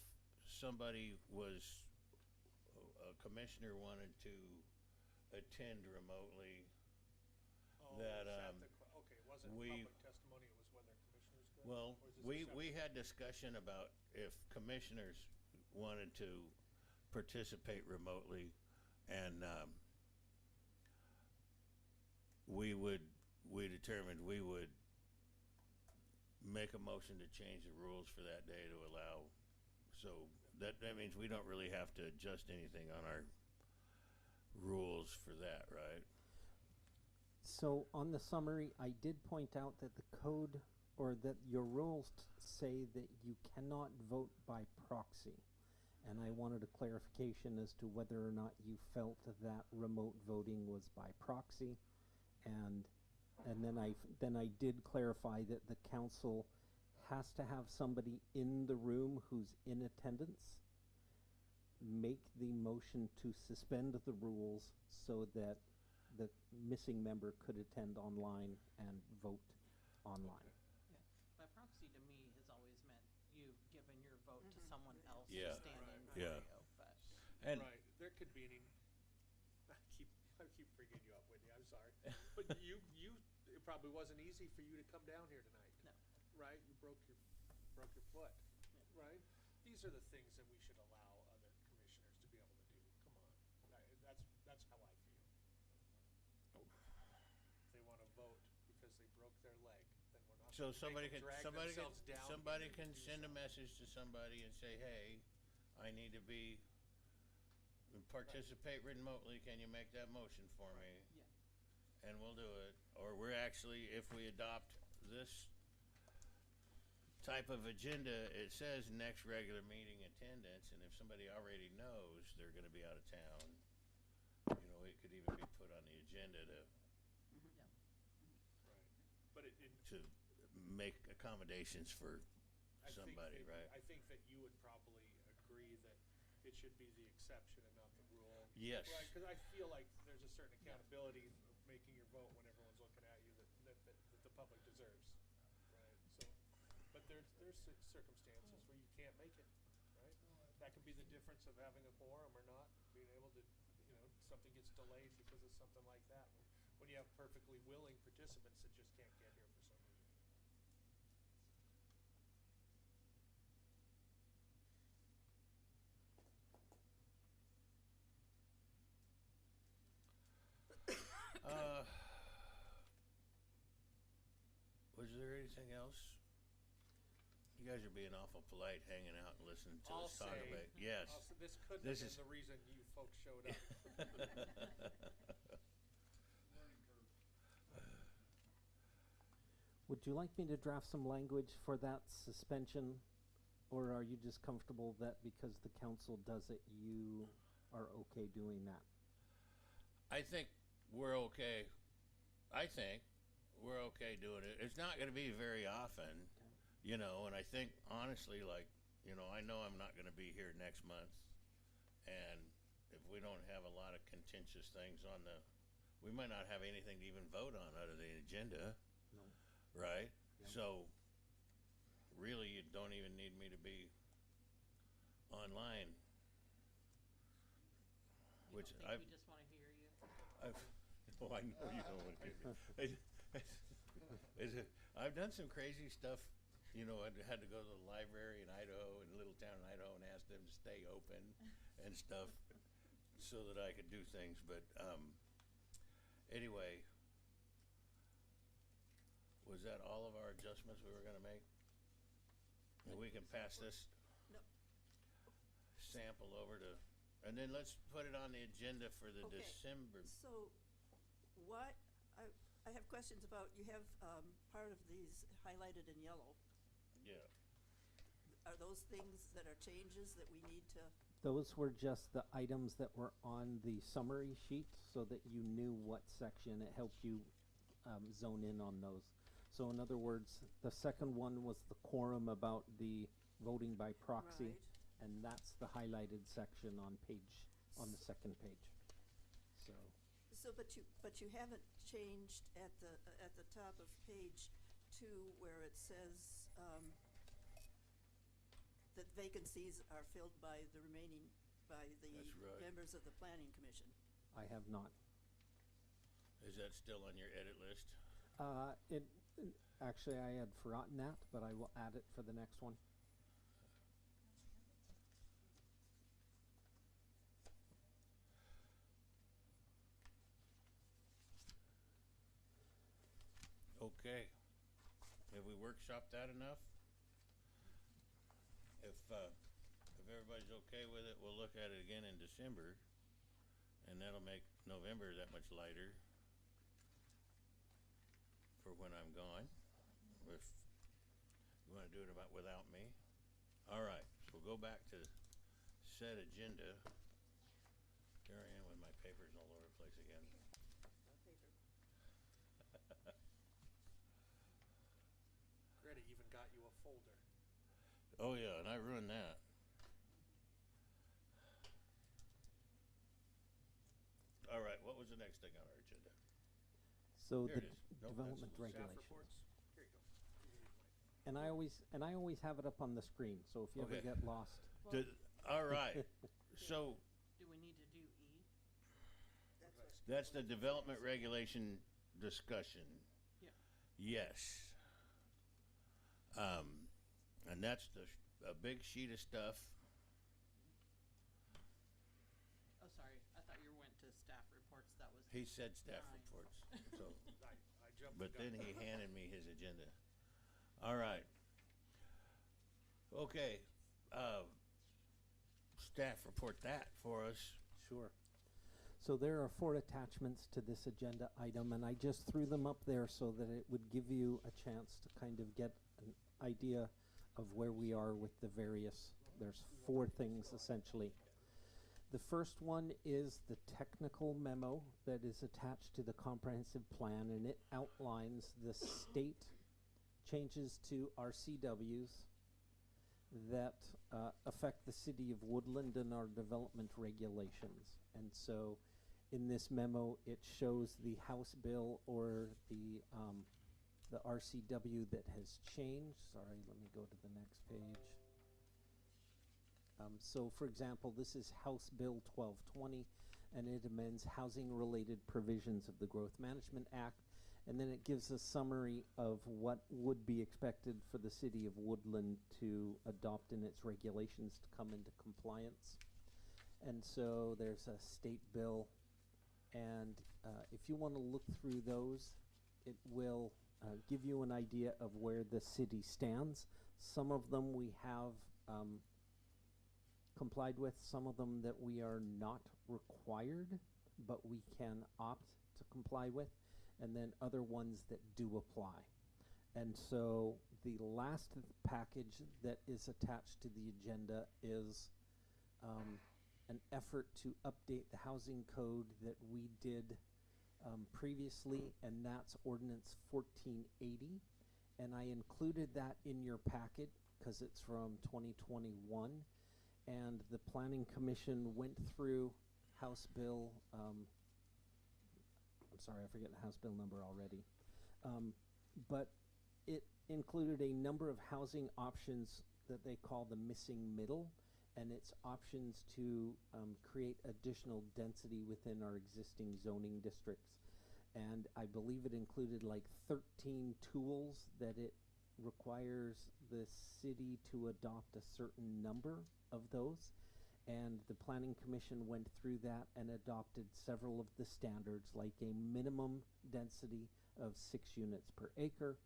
somebody was a commissioner wanted to attend remotely, that Okay, it wasn't we- public testimony, it was whether commissioners could? well, Or is this a we separate- had discussion about if commissioners wanted to participate remotely, and we determined we would make a motion to change the rules for that day to allow, so that means we don't really have to adjust anything on our rules for that, right? So on the summary, I did point out that the code, or that your rules say that you cannot vote by proxy. And I wanted a clarification as to whether or not you felt that remote voting was by proxy. And then I did clarify that the council has to have somebody in the room who's in attendance make the motion to suspend the rules so that the missing member could attend online and vote online. Yeah. By proxy to me has always meant you've given your Yeah. standing Yeah. audio, but. And Right, there could be any, I keep bringing you up, Whitney, I'm sorry. But it probably wasn't easy for you to come down here tonight. No. Right, you broke your foot, right? These are the things that we should allow other commissioners to be able to do, come on. That's how I feel. If they wanna vote because they broke their leg, then we're not so gonna make them drag themselves down. somebody here can to do send a something. message to somebody and say, hey, I need to participate remotely, can you make that motion for me? Yeah. And we'll do it. Or we're actually, if we adopt this type of agenda, it says next regular meeting attendance, and if somebody already knows they're gonna be out of town, you know, it could even be put on the agenda Right, but to make accommodations for I think somebody, that- right? I think that you would probably agree that it should be the exception and not the rule. Yes. Right, because I feel like there's a certain accountability of making your vote when everyone's looking at you that the public deserves, right? So, but there's circumstances where you can't make it, right? That could be the difference of having a quorum or not, being able to, something gets delayed because of something like that. When you have perfectly willing participants that just can't get here for some reason. Was there anything else? You guys are being awful polite, hanging out and listening to us talk about. Yes. This couldn't This have is- been the reason you folks showed up. Would you like me to draft some language for that suspension? Or are you just comfortable that because the council does it, you are okay doing that? I think we're okay. I think we're okay doing it. It's not gonna be very often, and I think honestly, I know I'm not gonna be here next month. And if we don't have a lot of contentious things we might not have anything to even vote on out of the agenda. No. Right? Yep. So, really, you don't even need me to be online. Which I think we just wanna hear you. I know you don't want to. I've done some crazy stuff. I had to go to the library in Idaho, in Littletown, Idaho, and ask them to stay open and stuff so that I could do things. But anyway, was that all of our adjustments we were going to make? And we can pass this No. sample over to, and then let's put it on the agenda for the Okay. December. So, what, I have questions about, you have part of these highlighted in yellow. Yeah. Are those things that are changes that we need to, Those were just the items that were on the summary sheet so that you knew what section. It helped you zone in on those. So in other words, the second one was the quorum about the voting by proxy. Right. And that's the highlighted section on the second page. So, but you haven't changed at the top of page 2 where it says, that vacancies are filled by the That's right. members of the planning commission. I have not. Is that still on your edit list? Actually, I had forgotten that, but I will add it for the next one. Okay. Have we workshopped that enough? If everybody's okay with it, we'll look at it again in December, and that'll make November that much lighter for when I'm gone. If you wanna do it without me. All right, so we'll go back to set agenda. There I am with my papers all over the place again. Greta even got you a folder. Oh yeah, and I ruined that. All right, what was the next thing on our agenda? So Here the it is. Nope, development that's Staff regulations. reports, here you go. You can use mine. And I always have it up on the screen, so if you ever Okay. get lost. The, all right, so Do we need to do E? that's the development regulation discussion. Yeah. Yes. And that's a big sheet of stuff. Oh, sorry, I thought you went to staff reports, that was. He said staff 9. reports, so, I jumped but the then gun. he handed me his agenda. All right. Okay, staff report that for us. Sure. So there are 4 attachments to this agenda item, and I just threw them up there so that it would give you a chance to kind of get an idea of where we are with the various, there's 4 things essentially. The first one is the technical memo that is attached to the comprehensive plan, and it outlines the state changes to RCWs that affect the city of Woodland and our development regulations. And so in this memo, it shows the House bill or the RCW that has changed. Sorry, let me go to the next page. So for example, this is House Bill 1220, and it amends housing-related provisions of the Growth Management Act. And then it gives a summary of what would be expected for the city of Woodland to adopt in its regulations to come into compliance. And so there's a state bill, and if you want to look through those, it will give you an idea of where the city stands. Some of them we have complied with, some of them that we are not required, but we can opt to comply with, and then other ones that do apply. And so the last package that is attached to the agenda is an effort to update the housing code that we did previously, and that's Ordinance 1480. And I included that in your packet because it's from 2021. And the Planning Commission went through House Bill, I'm sorry, I forget the House Bill number already. But it included a number of housing options that they call the missing middle, and it's options to create additional density within our existing zoning districts. And I believe it included like 13 tools that it requires the city to adopt a certain number of those. And the Planning Commission went through that and adopted several of the standards, like a minimum density of 6 units per acre.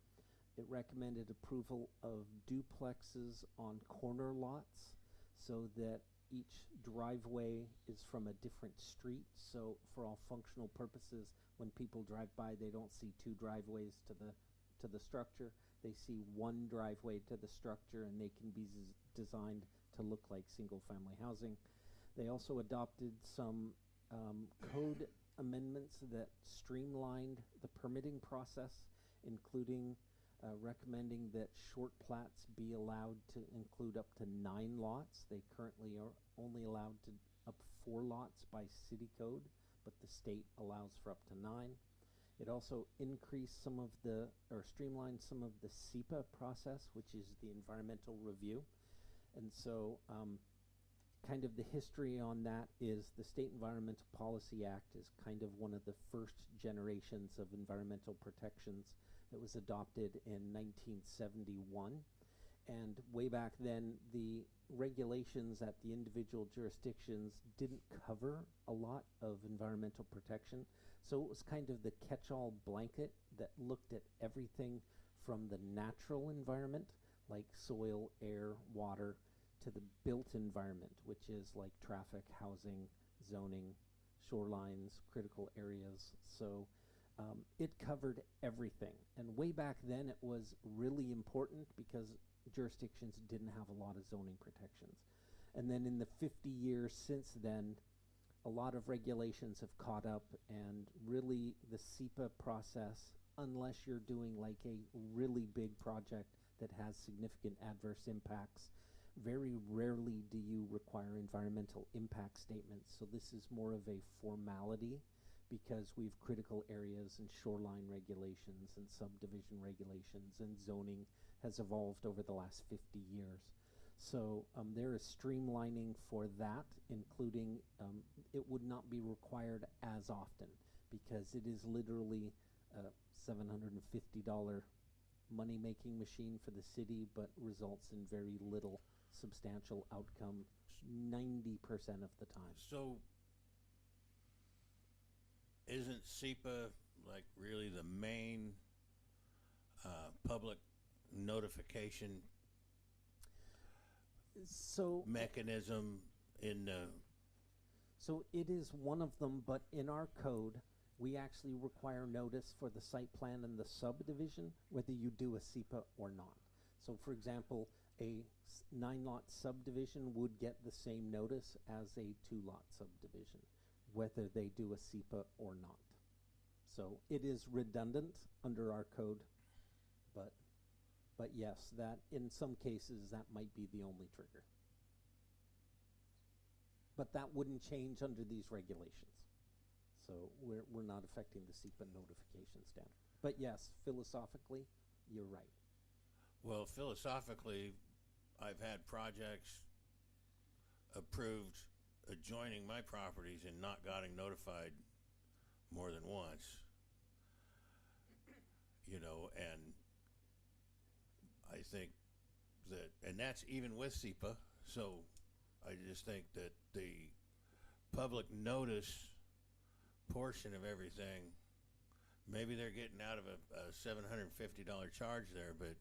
It recommended approval of duplexes on corner lots so that each driveway is from a different street. So for all functional purposes, when people drive by, they don't see 2 driveways to the structure. They see 1 driveway to the structure, and they can be designed to look like single-family housing. They also adopted some code amendments that streamlined the permitting process, including recommending that short plats be allowed to include up to 9 lots. They currently are only allowed to up 4 lots by city code, but the state allows for up to 9. It also increased some of the, or streamlined some of the SEPA process, which is the environmental review. And so kind of the history on that is the State Environmental Policy Act is kind of one of the first generations of environmental protections that was adopted in 1971. And way back then, the regulations at the individual jurisdictions didn't cover a lot of environmental protection. So it was kind of the catch-all blanket that looked at everything from the natural environment, like soil, air, water, to the built environment, which is like traffic, housing, zoning, shorelines, critical areas. So it covered everything. And way back then, it was really important because jurisdictions didn't have a lot of zoning protections. And then in the 50 years since then, a lot of regulations have caught up, and really the SEPA process, unless you're doing like a really big project that has significant adverse impacts, very rarely do you require environmental impact statements. So this is more of a formality because we've critical areas and shoreline regulations and subdivision regulations, and zoning has evolved over the last 50 years. So there is streamlining for that, including it would not be required as often because it is literally a $750 money-making machine for the city, but results in very little substantial outcome 90% of the time. So, isn't SEPA like really the main public notification So mechanism in the? So it is one of them, but in our code, we actually require notice for the site plan and the subdivision, whether you do a SEPA or not. So for example, a 9-lot subdivision would get the same notice as a 2-lot subdivision, whether they do a SEPA or not. So it is redundant under our code, but yes, that in some cases that might be the only trigger. But that wouldn't change under these regulations. So we're not affecting the SEPA notification standard. But yes, philosophically, you're right. Well, philosophically, I've had projects approved adjoining my properties and not getting notified more than once. You know, and I think that, and that's even with SEPA, so I just think that the public notice portion of everything, maybe they're getting out of a $750 charge there, but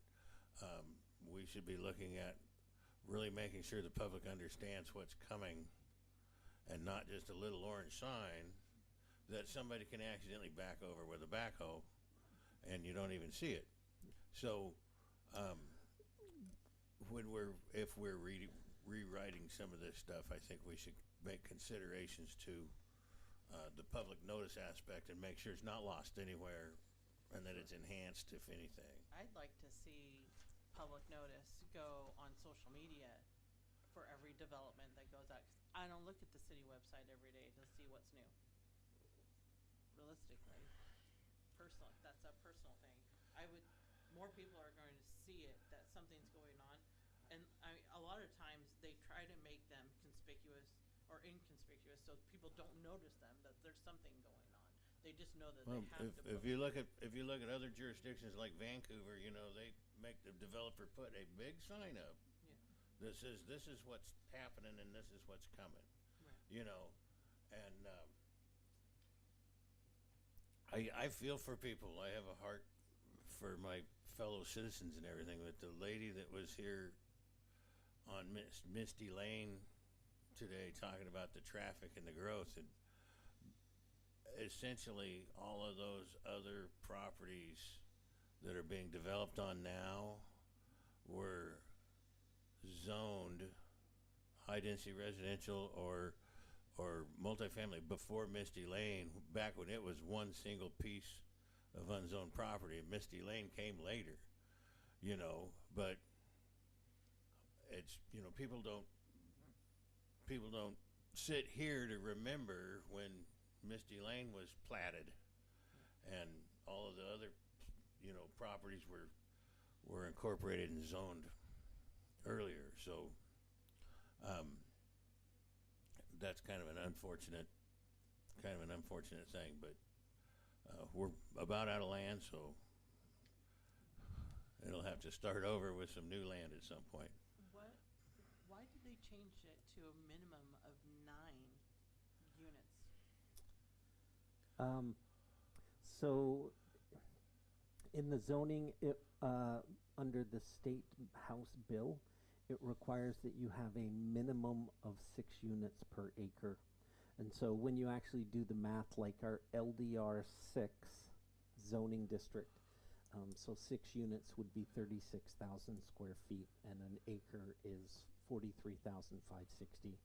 we should be looking at really making sure the public understands what's coming and not just a little orange sign that somebody can accidentally back over with a backhoe and you don't even see it. So if we're rewriting some of this stuff, I think we should make considerations to the public notice aspect and make sure it's not lost anywhere and that it's enhanced, if anything. I'd like to see public notice go on social media for every development that goes out. 'Cause I don't look at the city website every day to see what's new. Realistically, personally, that's a personal thing. More people are going to see it, that something's going on. And a lot of times they try to make them conspicuous or inconspicuous so people don't notice them, that there's something going on. They just know that they have to. If you look at other jurisdictions like Vancouver, you know, they make the developer put a big sign up that says this is what's happening and this is what's coming. Right. You know, and I feel for people. I have a heart for my fellow citizens and everything. But the lady that was here on Misty Lane today talking about the traffic and the growth, and essentially all of those other properties that are being developed on now were zoned high density residential or multifamily before Misty Lane, back when it was one single piece of unzoned property. Misty Lane came later, you know, but it's, you know, people don't sit here to remember when Misty Lane was platted and all of the other, you know, properties were incorporated and zoned earlier. So that's kind of an unfortunate thing, but we're about out of land, so it'll have to start over with some new land at some point. Why did they change it to a minimum of 9 units? So in the zoning, under the state house bill, it requires that you have a minimum of 6 units per acre. And so when you actually do the math, like our LDR 6 zoning district, so 6 units would be 36,000 square feet, and an acre is 43,560.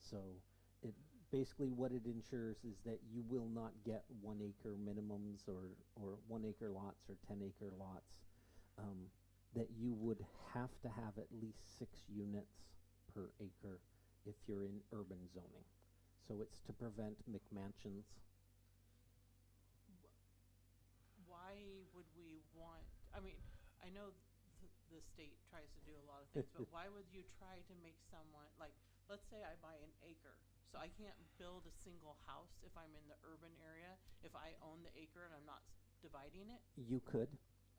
So it basically, what it ensures is that you will not get 1 acre minimums or 1 acre lots or 10 acre lots. That you would have to have at least 6 units per acre if you're in urban zoning. So it's to prevent McMansions. Why would we want, I mean, I know the state tries to do a lot of things, but why would you try to make someone, like, let's say I buy an acre, so I can't build a single house if I'm in the urban area, if I own the acre and I'm not dividing it? You could.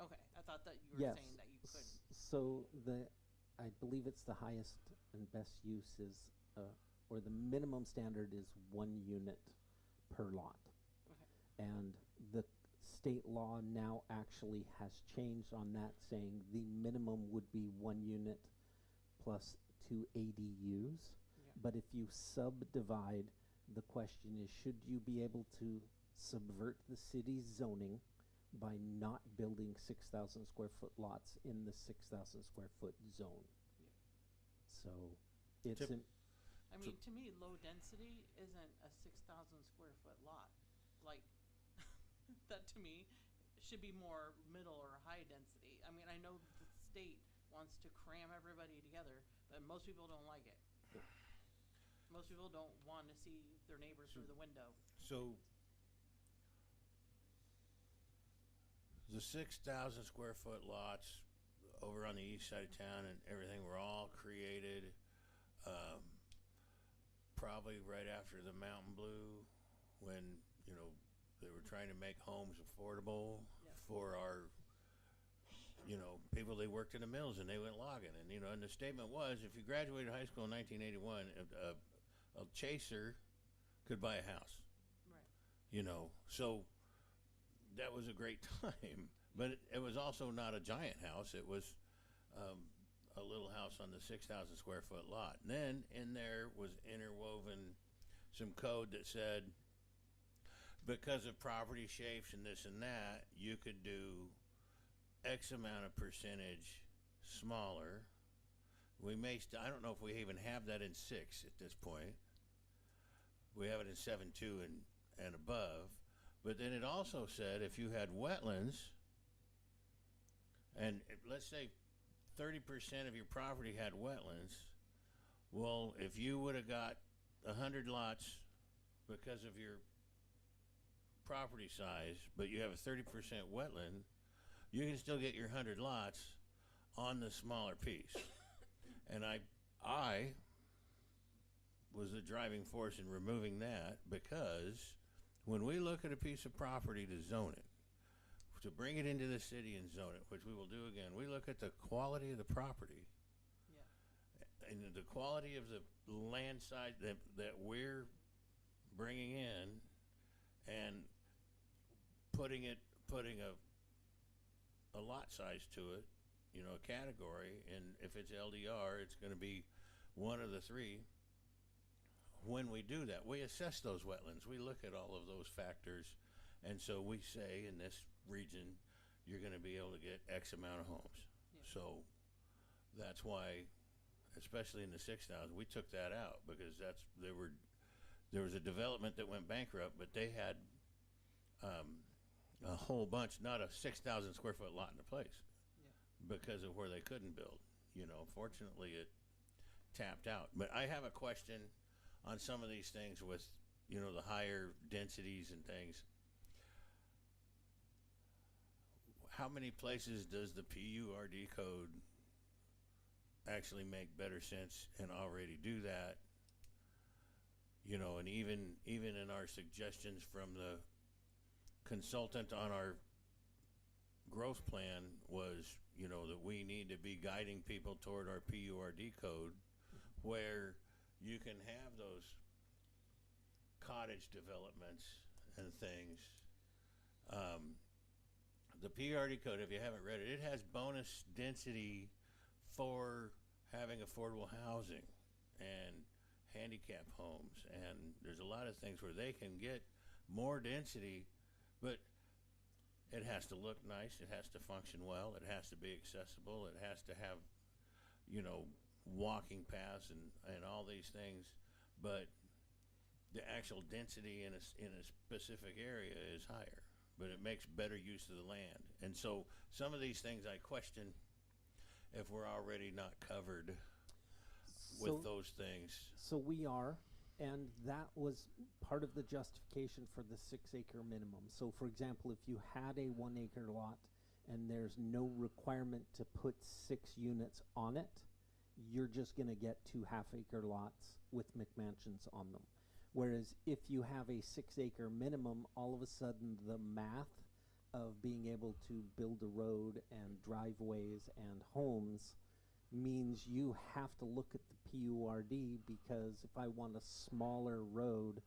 Okay, I thought that you were Yes. saying that you couldn't. So I believe it's the highest and best use is, or the minimum standard is 1 unit per lot. Okay. And the state law now actually has changed on that, saying the minimum would be 1 unit plus 2 ADUs. Yeah. But if you subdivide, the question is, should you be able to subvert the city's zoning by not building 6,000 square foot lots in the 6,000 square foot zone? So it's Tip- an, I mean, to me, low density isn't a 6,000 square foot lot. Like, that to me should be more middle or high density. I mean, I know the state wants to cram everybody together, but most people don't like it. Most people don't want to see their neighbors through the window. So the 6,000 square foot lots over on the east side of town and everything were all created probably right after the Mountain Blue, when, you know, they were trying to make homes affordable for our, you know, people. They worked in the mills and they went logging, and, you know, and the statement was, if you graduated high school in 1981, a chaser could buy a house. Right. You know, so that was a great time, but it was also not a giant house. It was a little house on the 6,000 square foot lot. And then in there was interwoven some code that said, because of property shapes and this and that, you could do X amount of percentage smaller. We may, I don't know if we even have that in 6 at this point. We have it in 7.2 and above. But then it also said if you had wetlands, and let's say 30% of your property had wetlands, well, if you would have got 100 lots because of your property size, but you have a 30% wetland, you can still get your 100 lots on the smaller piece. And I was the driving force in removing that, because when we look at a piece of property to zone it, to bring it into the city and zone it, which we will do again, we look at the quality of the property. Yeah. And the quality of the land side that we're bringing in, and putting a lot size to it, you know, a category, and if it's LDR, it's going to be one of the 3. When we do that, we assess those wetlands. We look at all of those factors, and so we say in this region, you're going to be able to get X amount of homes. Yeah. So that's why, especially in the 6,000, we took that out, because there was a development that went bankrupt, but they had a whole bunch, not a 6,000 square foot lot in the place, because of where they couldn't build. You know, fortunately it tapped out. But I have a question on some of these things with, you know, the higher densities and things. How many places does the PURD code actually make better sense and already do that? You know, and even in our suggestions from the consultant on our growth plan was, you know, that we need to be guiding people toward our PURD code, where you can have those cottage developments and things. The PURD code, if you haven't read it, it has bonus density for having affordable housing and handicap homes, and there's a lot of things where they can get more density, but it has to look nice, it has to function well, it has to be accessible, it has to have, you know, walking paths and all these things, but the actual density in a specific area is higher, but it makes better use of the land. And so some of these things I question if we're already not covered with those things. So we are, and that was part of the justification for the 6 acre minimum. So for example, if you had a 1 acre lot and there's no requirement to put 6 units on it, you're just going to get 2 half-acre lots with McMansions on them. Whereas if you have a 6-acre minimum, all of a sudden the math of being able to build a road and driveways and homes means you have to look at the PURD, because if I want a smaller road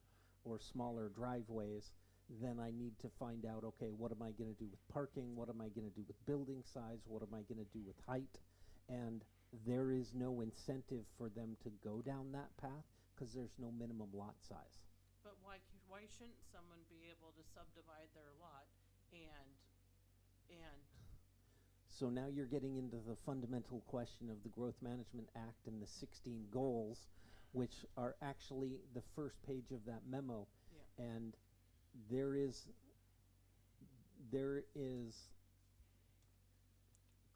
or smaller driveways, then I need to find out, okay, what am I going to do with parking? What am I going to do with building size? What am I going to do with height? And there is no incentive for them to go down that path because there's no minimum lot size. But why shouldn't someone be able to subdivide their lot and So now you're getting into the fundamental question of the Growth Management Act and the 16 goals, which are actually the first page of that memo. Yeah. And there is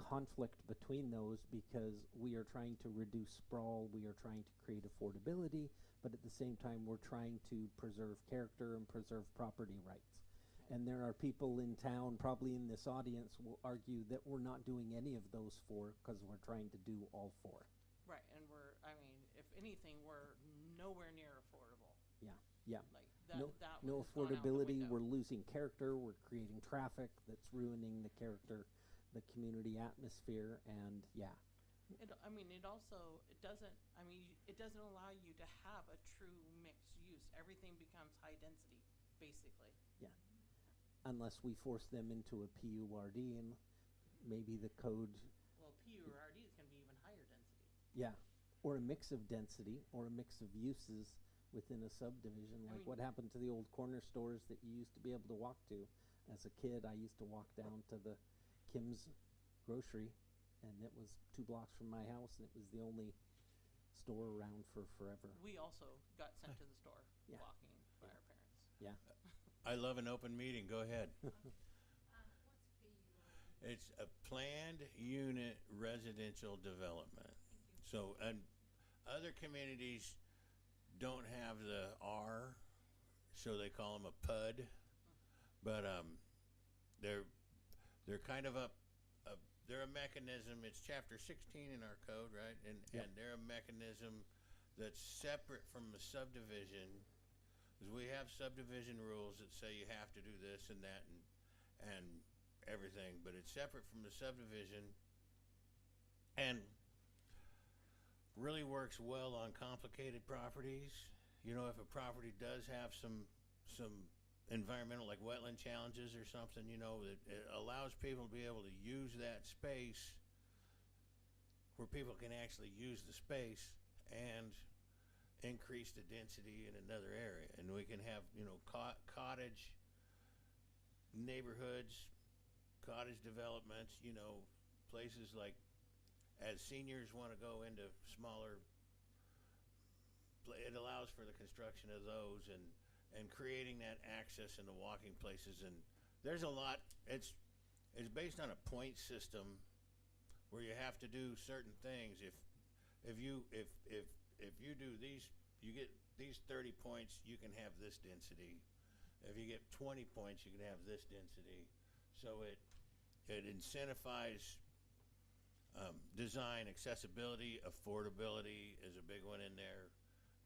conflict between those, because we are trying to reduce sprawl, we are trying to create affordability, but at the same time we're trying to preserve character and preserve property rights. And there are people in town, probably in this audience, will argue that we're not doing any of those 4 because we're trying to do all 4. right, and if anything, we're nowhere near affordable. Yeah. Like No that was gone out the affordability, window. we're losing character, we're creating traffic that's ruining the character, the community atmosphere, and yeah. It doesn't allow you to have a true mixed use. Everything becomes high density, basically. Yeah. Unless we force them into a PURD, and maybe the code, Well, PURD is going to be even higher density. yeah, or a mix of density, or a mix of uses within a subdivision, like mean- what happened to the old corner stores that you used to be able to walk to. As a kid, I used to walk down to the Kim's grocery, and it was 2 blocks from my house, and it was the only store around for forever. We also got sent to the store Yeah. walking by our parents. Yeah. I love an open meeting. Go ahead. It's a planned unit residential development. So, and other communities don't have the R, so they call them a PUD. But they're kind of they're a mechanism. It's chapter 16 in our code, right? And Yep. and they're a mechanism that's separate from the subdivision. Because we have subdivision rules that say you have to do this and that and everything, but it's separate from the subdivision, and really works well on complicated properties. You know, if a property does have some environmental, like wetland challenges or something, you know, it allows people to be able to use that space where people can actually use the space and increase the density in another area. And we can have, you know, cottage neighborhoods, cottage developments, you know, places like, as seniors want to go into smaller, it allows for the construction of those and creating that access in the walking places. And there's a lot, it's based on a point system where you have to do certain things. If you do these, you get these 30 points, you can have this density. If you get 20 points, you can have this density. So it incentivizes design, accessibility, affordability is a big one in there.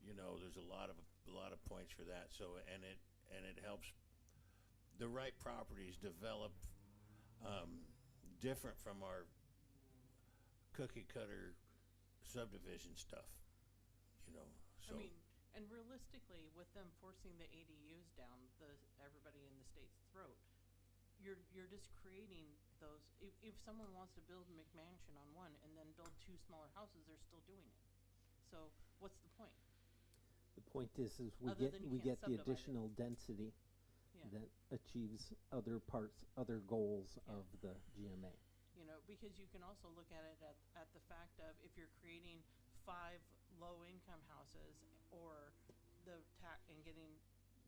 You know, there's a lot of points for that. So and it helps the right properties develop different from our cookie cutter subdivision stuff. You know, so. And realistically, with them forcing the ADUs down everybody in the state's throat, you're just creating those. If someone wants to build a McMansion on one and then build 2 smaller houses, they're still doing it. So what's the point? The point is we Other get than you we can't get the subdivide it. additional density Yeah. that achieves other goals of the GMA. You know, because you can also look at it at the fact of if you're creating 5 low-income houses or and getting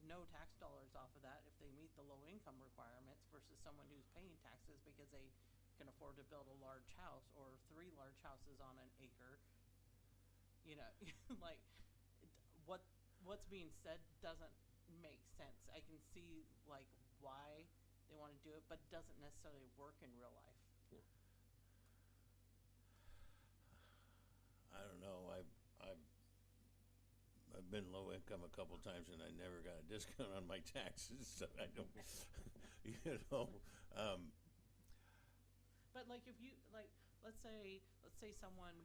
no tax dollars off of that if they meet the low-income requirements versus someone who's paying taxes because they can afford to build a large house or 3 large houses on an acre. You know, like what's being said doesn't make sense. I can see like why they wanna do it, but it doesn't necessarily work in real life. I don't know, I've been low income a couple times and I never got a discount on my taxes, so I don't, you know, But like if you, like, let's say someone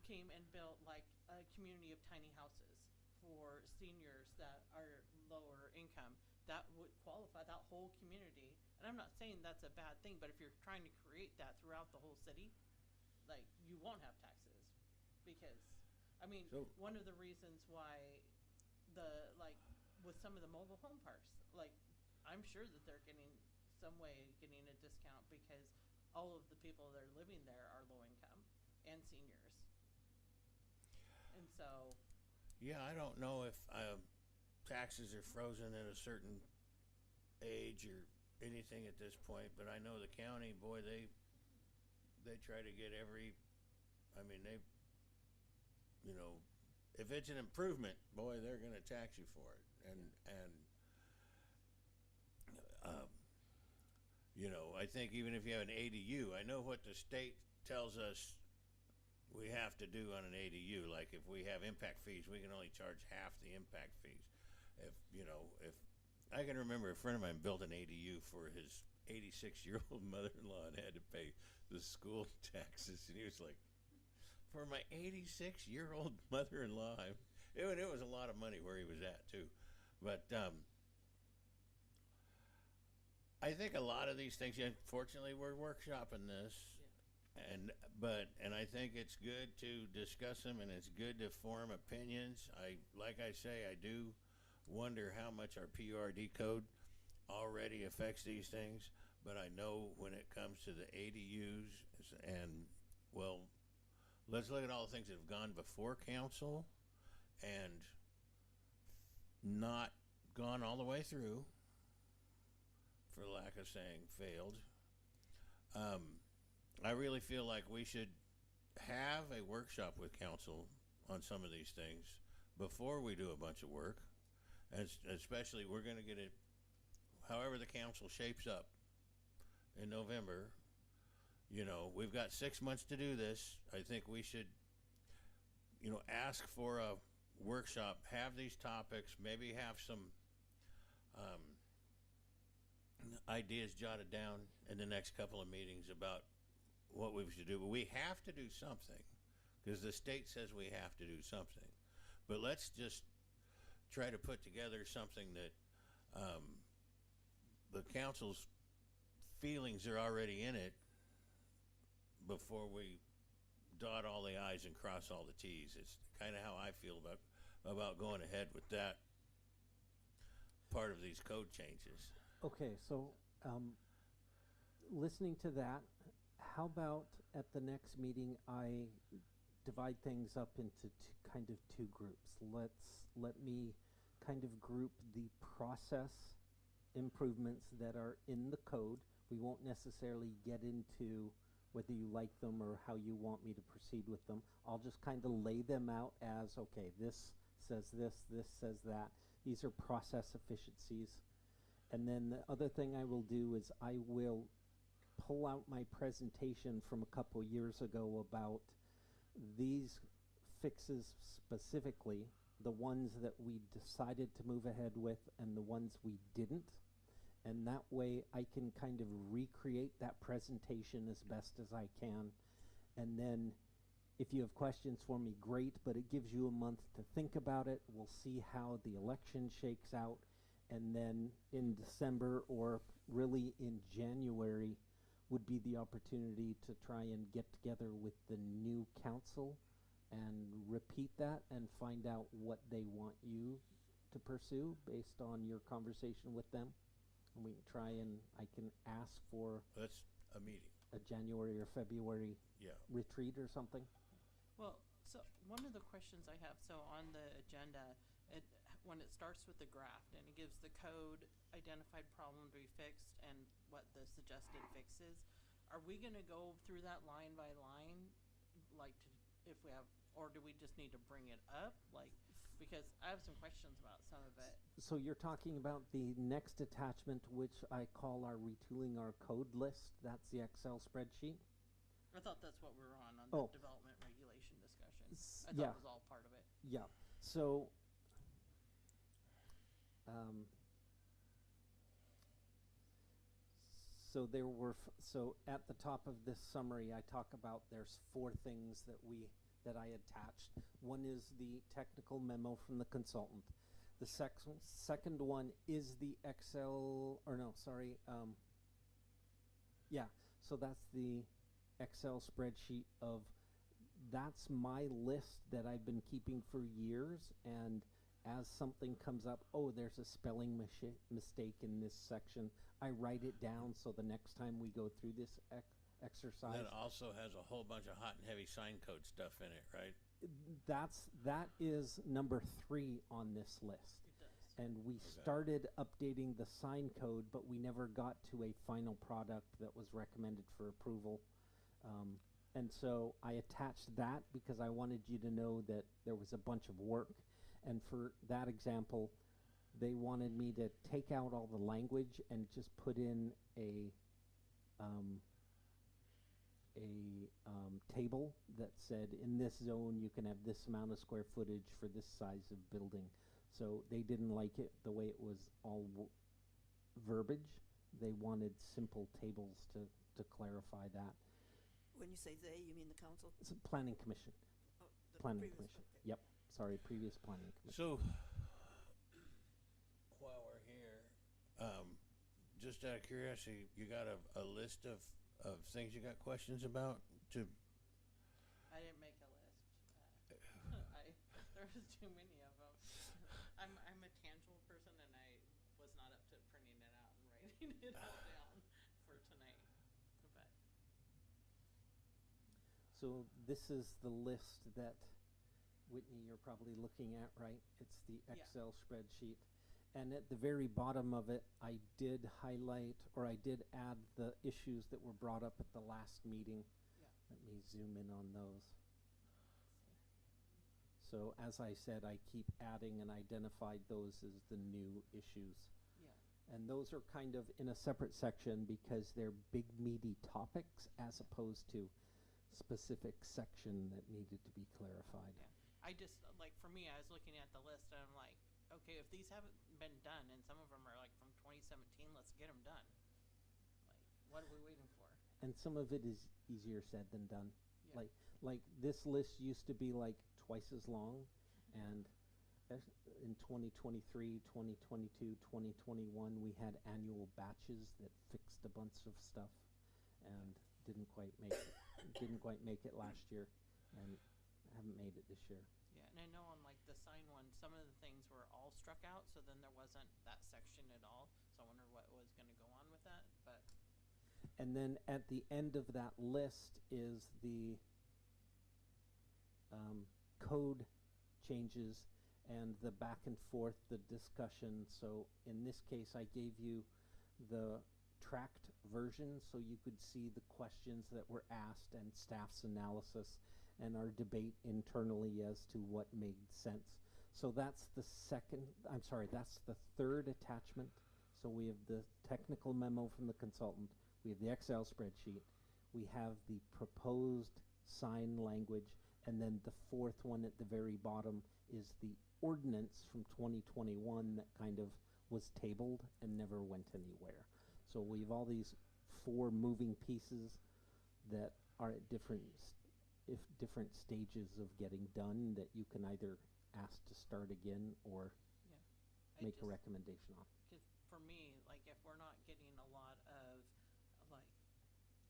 came and built like a community of tiny houses for seniors that are lower income, that would qualify that whole community. And I'm not saying that's a bad thing, but if you're trying to create that throughout the whole city, like, you won't have taxes. Because, I mean, So- one of the reasons why like, with some of the mobile home parks, like, I'm sure that they're getting some way getting a discount because all of the people that are living there are low income and seniors. And so, yeah, I don't know if taxes are frozen at a certain age or anything at this point, but I know the county, boy, they try to get every, I mean, they, you know, if it's an improvement, boy, they're gonna tax you for it. You know, I think even if you have an ADU, I know what the state tells us we have to do on an ADU. Like if we have impact fees, we can only charge half the impact fees. If, you know, if I can remember a friend of mine built an ADU for his 86-year-old mother-in-law and had to pay the school taxes, and he was like, for my 86-year-old mother-in-law, it was a lot of money where he was at too. But I think a lot of these things, fortunately, we're workshopping this, and I think it's good to discuss them, and it's good to form opinions. Like I say, I do wonder how much our PURD code already affects these things, but I know when it comes to the ADUs, and, well, let's look at all the things that have gone before council and not gone all the way through, for lack of saying failed. I really feel like we should have a workshop with council on some of these things before we do a bunch of work. And especially, we're going to get it, however the council shapes up in November. You know, we've got 6 months to do this. I think we should, you know, ask for a workshop, have these topics, maybe have some ideas jotted down in the next couple of meetings about what we should do. But we have to do something because the state says we have to do something. But let's just try to put together something that the council's feelings are already in it before we dot all the I's and cross all the T's. It's kind of how I feel about going ahead with that part of these code changes. Okay, so listening to that, how about at the next meeting I divide things up into kind of two groups? Let me kind of group the process improvements that are in the code. We won't necessarily get into whether you like them or how you want me to proceed with them. I'll just kind of lay them out as, okay, this says this says that. These are process efficiencies. And then the other thing I will do is I will pull out my presentation from a couple years ago about these fixes specifically, the ones that we decided to move ahead with and the ones we didn't. And that way I can kind of recreate that presentation as best as I can. And then if you have questions for me, great, but it gives you a month to think about it. We'll see how the election shakes out. And then in December or really in January would be the opportunity to try and get together with the new council and repeat that and find out what they want you to pursue based on your conversation with them. And we can try and I can ask for That's a meeting. a January or February Yeah. retreat or something. well, so one of the questions I have, so on the agenda, when it starts with the graft and it gives the code identified problem to be fixed and what the suggested fix is, are we gonna go through that line by line, like if we have, or do we just need to bring it up? Like, because I have some questions about some of it. So you're talking about the next attachment, which I call our retooling our code list. That's the Excel spreadsheet. I thought that's what we were on Oh. the development regulation discussion. S- I thought yeah. it was all part of it. Yeah. So, so there were so at the top of this summary, I talk about there's 4 things that I attached. One is the technical memo from the consultant. The second one is the Excel, or no, sorry. Yeah. So that's the Excel spreadsheet of. That's my list that I've been keeping for years, and as something comes up, oh, there's a spelling mistake in this section, I write it down so the next time we go through this exercise. That also has a whole bunch of hot and heavy sign code stuff in it, right? That is number 3 on this list. It does. And we started updating the sign code, but we never got to a final product that was recommended for approval. And so I attached that because I wanted you to know that there was a bunch of work. And for that example, they wanted me to take out all the language and just put in a table that said, in this zone, you can have this amount of square footage for this size of building. So they didn't like it the way it was all verbiage. They wanted simple tables to clarify that. When you say they, you mean the council? It's a planning commission. Oh, the Planning previous- commission. okay. Yep. Sorry, previous planning commission. So, while we're here, just out of curiosity, you got a list of things you got questions about? I didn't make a list. There was too many of them. I'm a tangible person, and I was not up to printing it out and writing it all down for tonight. But So this is the list that, Whitney, you're probably looking at, right? It's the Yeah. Excel spreadsheet. And at the very bottom of it, I did highlight, or I did add the issues that were brought up at the last meeting. Yeah. Let me zoom in on those. So as I said, I keep adding and identified those as the new issues. yeah, And those are kind of in a separate section because they're big meaty topics as opposed to specific section that needed to be clarified. yeah. I just like for me, I was looking at the list and I'm like, okay, if these haven't been done, and some of them are like from 2017, let's get them done. Like, what are we waiting for? And some of it is easier said than done. Yeah. Like this list used to be like twice as long, and in 2023, 2022, 2021, we had annual batches that fixed a bunch of stuff, and didn't quite make it last year, and haven't made it this year. Yeah, and I know on like the sign one, some of the things were all struck out, so then there wasn't that section at all. So I wonder what was going to go on with that. But And then at the end of that list is the code changes and the back and forth, the discussion. So in this case, I gave you the tracked version so you could see the questions that were asked and staff's analysis and our debate internally as to what made sense. So that's the third attachment. So we have the technical memo from the consultant. We have the Excel spreadsheet. We have the proposed sign language. And then the fourth one at the very bottom is the ordinance from 2021 that kind of was tabled and never went anywhere. So we have all these 4 moving pieces that are at different stages of getting done that you can either ask to start again or yeah, make a recommendation on. Because for me, like if we're not getting a lot of like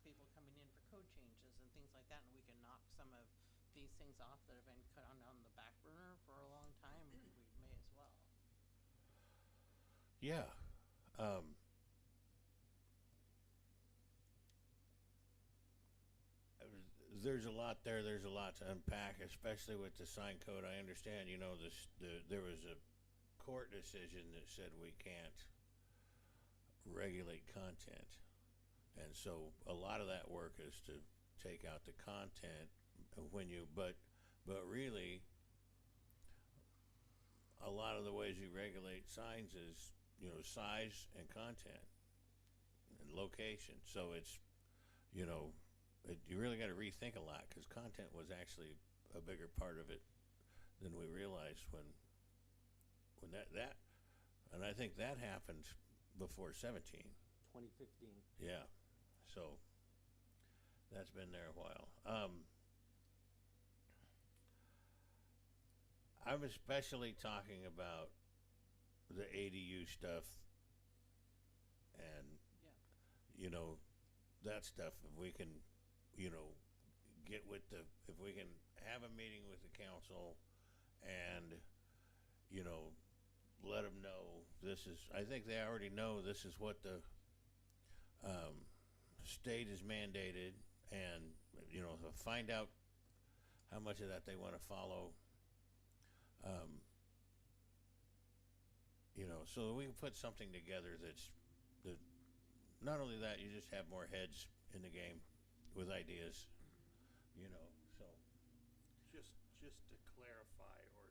people coming in for code changes and things like that, and we can knock some of these things off that have been cut on the back burner for a long time, we may as well. Yeah. There's a lot there. There's a lot to unpack, especially with the sign code. I understand, there was a court decision that said we can't regulate content. And so a lot of that work is to take out the content but really a lot of the ways you regulate signs is, you know, size and content and location. So it's, you know, you really got to rethink a lot because content was actually a bigger part of it than we realized when that and I think that happened before 17. 2015. Yeah. So that's been there a while. I'm especially talking about the ADU stuff and, Yeah. you know, that stuff. If we can, you know, if we can have a meeting with the council and, you know, let them know I think they already know this is what the state is mandated, and, you know, find out how much of that they want to follow. You know, so we can put something together that not only that, you just have more heads in the game with ideas, you know, so. Just to clarify, or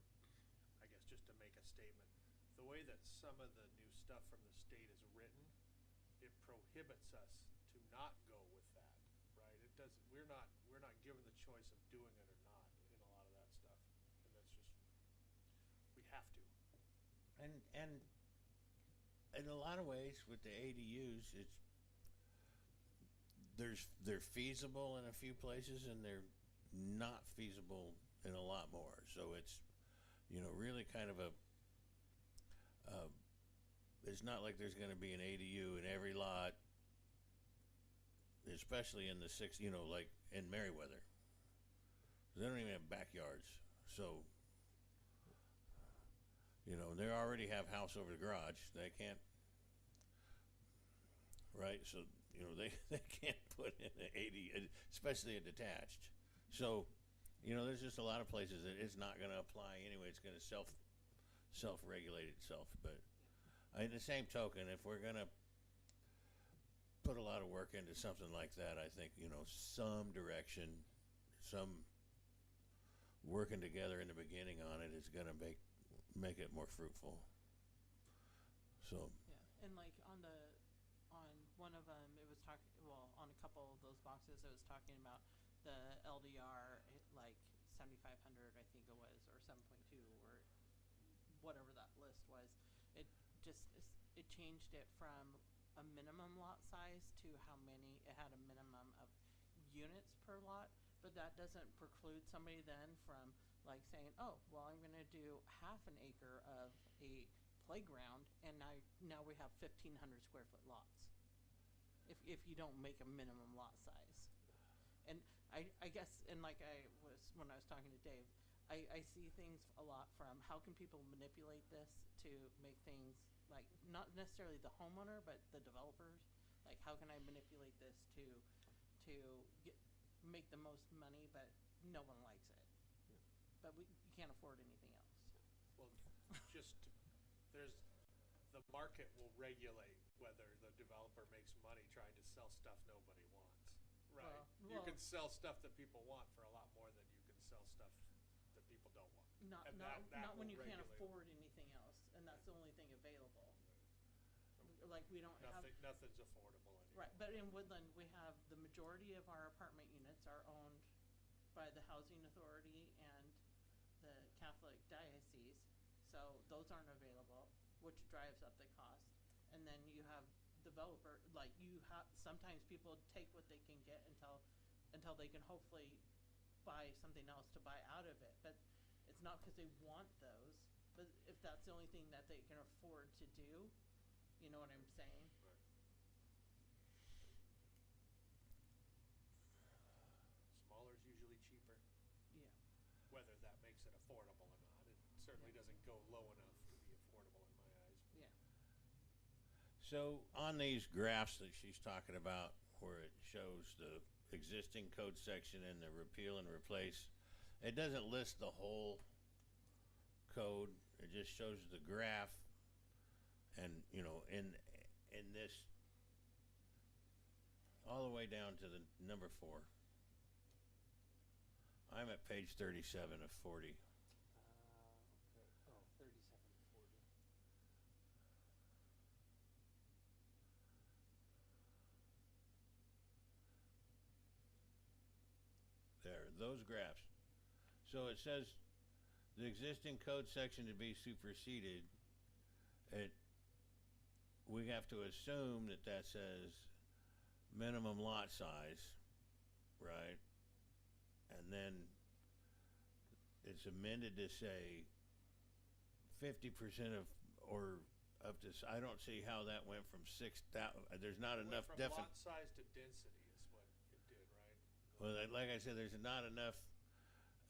I guess just to make a statement, the way that some of the new stuff from the state is written, it prohibits us to not go with that, right? It doesn't, we're not given the choice of doing it or not in a lot of that stuff. And that's just, we have to. And in a lot of ways with the ADUs, they're feasible in a few places and they're not feasible in a lot more. So it's, you know, really kind of it's not like there's going to be an ADU in every lot, especially in the you know, like in Merriweather. They don't even have backyards. So, you know, they already have house over the garage. They can't, right? So, you know, they can't put in an 80, especially a detached. So, you know, there's just a lot of places that it's not going to apply anyway. It's going to self-regulate itself. But in the same token, if we're going to put a lot of work into something like that, I think, you know, some direction, some working together in the beginning on it is going to make it more fruitful. So. Yeah, and like on one of them, it was talking, well, on a couple of those boxes, it was talking about the LDR, like 7,500, I think it was, or 7.2, or whatever that list was. It changed it from a minimum lot size to how many, it had a minimum of units per lot, but that doesn't preclude somebody then from like saying, oh, well, I'm going to do half an acre of a playground, and now we have 1,500 square foot lots. If you don't make a minimum lot size. And I guess, and like when I was talking to Dave, I see things a lot from how can people manipulate this to make things like not necessarily the homeowner, but the developers. Like how can I manipulate this to make the most money, but no one likes it. But you can't afford anything else. Well, the market will regulate whether the developer makes money trying to sell stuff nobody wants, right? You can sell stuff that people want for a lot more than you can sell stuff that people don't want. Not when you can't afford anything else, and that's the only thing available. Like we don't have nothing's affordable anymore. Right, but in Woodland we have the majority of our apartment units are owned by the Housing Authority and the Catholic Diocese, so those aren't available, which drives up the cost. And then you have developer, like sometimes people take what they can get until they can hopefully buy something else to buy out of it. But it's not because they want those, but if that's the only thing that they can afford to do, you know what I'm saying? Right. Smaller is usually cheaper. Yeah. Whether that makes it affordable or not, it certainly doesn't go low enough to be affordable in my eyes. Yeah. So on these graphs that she's talking about, where it shows the existing code section and the repeal and replace, it doesn't list the whole code. It just shows the graph, and you know, in this, all the way down to the number 4. I'm at page 37 of 40. Okay. Oh, 37. So it says the existing code section to be superseded. We have to assume that that says minimum lot size, right? And then it's amended to say 50% of, or up to, I don't see how that went from 6,000, there's not It went enough from definite. lot size to density is what it did, right? Well, like I said, there's not enough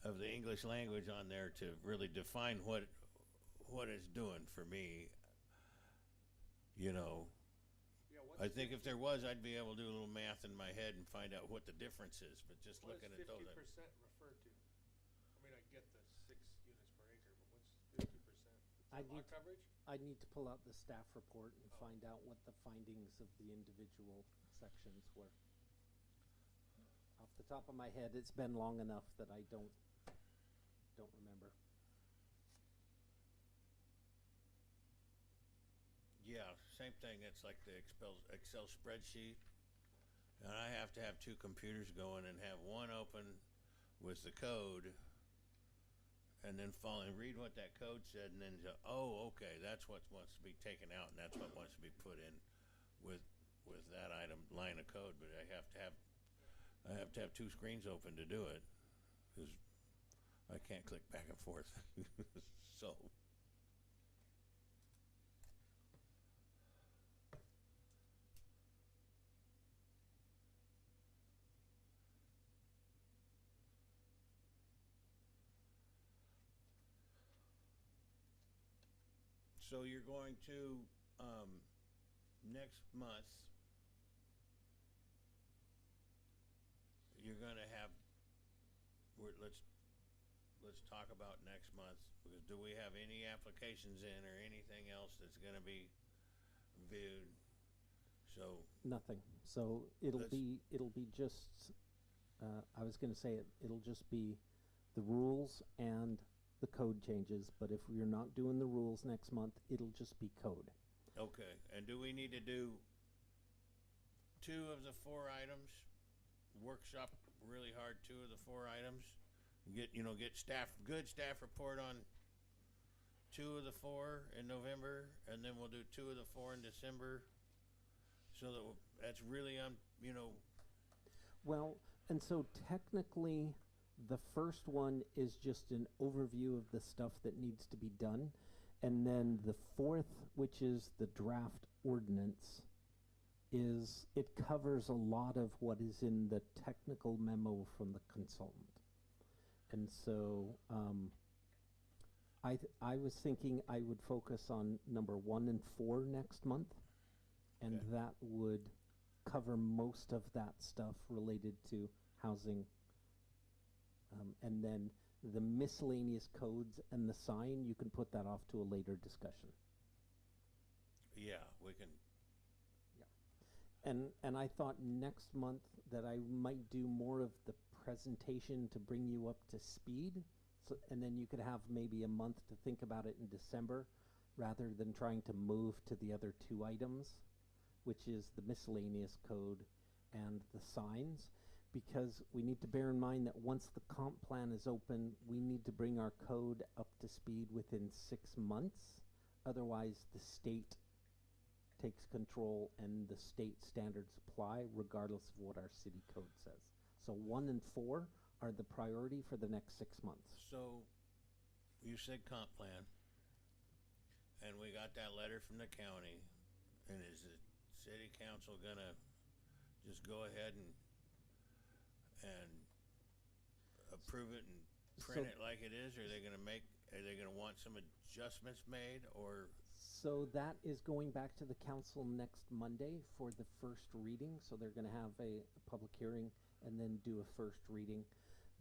of the English language on there to really define what it's doing for me. You know, Yeah, I think if there was, I'd be able to do a little math in my head and find out what the difference is. But just what looking does at those, 50% refer to? I mean, I get the 6 units per acre, but what's 50%? I'd Lot need, coverage? I'd need to pull out the staff report and find out what the findings of the individual sections were. Off the top of my head, it's been long enough that I don't remember. yeah, same thing. It's like the Excel spreadsheet, and I have to have two computers going and have one open with the code, and then read what that code said, and then go, oh, okay, that's what wants to be taken out, and that's what wants to be put in with that line of code. But I have to have two screens open to do it, because I can't click back and forth. So. So you're going to, next month, you're gonna have, let's talk about next month, because do we have any applications in or anything else that's gonna be viewed? So, Nothing. So it'll Let's- be just, I was gonna say it'll just be the rules and the code changes, but if we're not doing the rules next month, it'll just be code. okay, and do we need to do 2 of the 4 items? Workshop really hard 2 of the 4 items? Get good staff report on 2 of the 4 in November, and then we'll do 2 of the 4 in December, so that's really Well, and so technically, the first one is just an overview of the stuff that needs to be done. And then the fourth, which is the draft ordinance, it covers a lot of what is in the technical memo from the consultant. And so I was thinking I would focus on number 1 and 4 next month. And Okay. that would cover most of that stuff related to housing. And then the miscellaneous codes and the sign, you can put that off to a later discussion. yeah, we can. And I thought next month that I might do more of the presentation to bring you up to speed. So, and then you could have maybe a month to think about it in December, rather than trying to move to the other 2 items, which is the miscellaneous code and the signs. Because we need to bear in mind that once the comp plan is open, we need to bring our code up to speed within 6 months. Otherwise, the state takes control and the state standards apply regardless of what our city code says. So 1 and 4 are the priority for the next 6 months. So, you said comp plan, and we got that letter from the county, and is the city council gonna just go ahead and approve it and print So- it like it is, or are they gonna want some adjustments made, or? So that is going back to the council next Monday for the first reading. So they're going to have a public hearing and then do a first reading.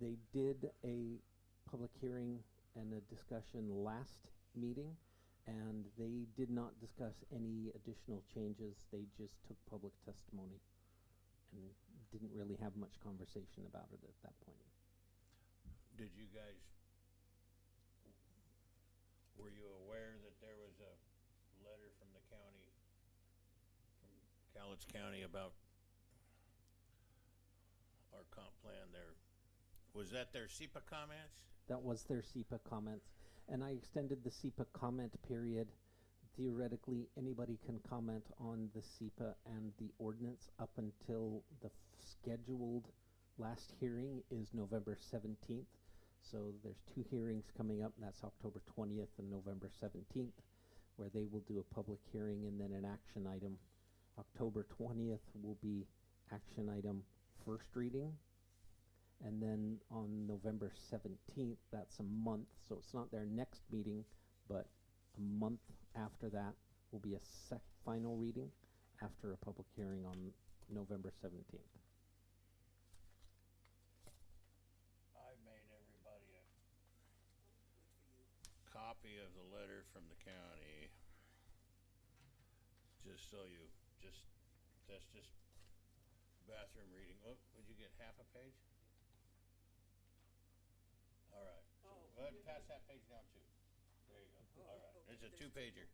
They did a public hearing and a discussion last meeting, and they did not discuss any additional changes. They just took public testimony and didn't really have much conversation about it at that point. Did you guys, were you aware that there was a letter from the county, from Cowlitz County, about our comp plan there Was that their SEPA comments? That was their SEPA comments. And I extended the SEPA comment period. Theoretically, anybody can comment on the SEPA and the ordinance up until the scheduled last hearing is November 17th. So there's 2 hearings coming up. That's October 20th and November 17th, where they will do a public hearing and then an action item. October 20th will be action item first reading. And then on November 17th, that's a month, so it's not their next meeting, but a month after that will be a final reading after a public hearing on November 17th. I made everybody a copy of the letter from the county. Just so you, that's just bathroom reading. Oh, would you get half a page? All right. So go ahead and pass that page down too. There you go. All right. It's a 2-pager.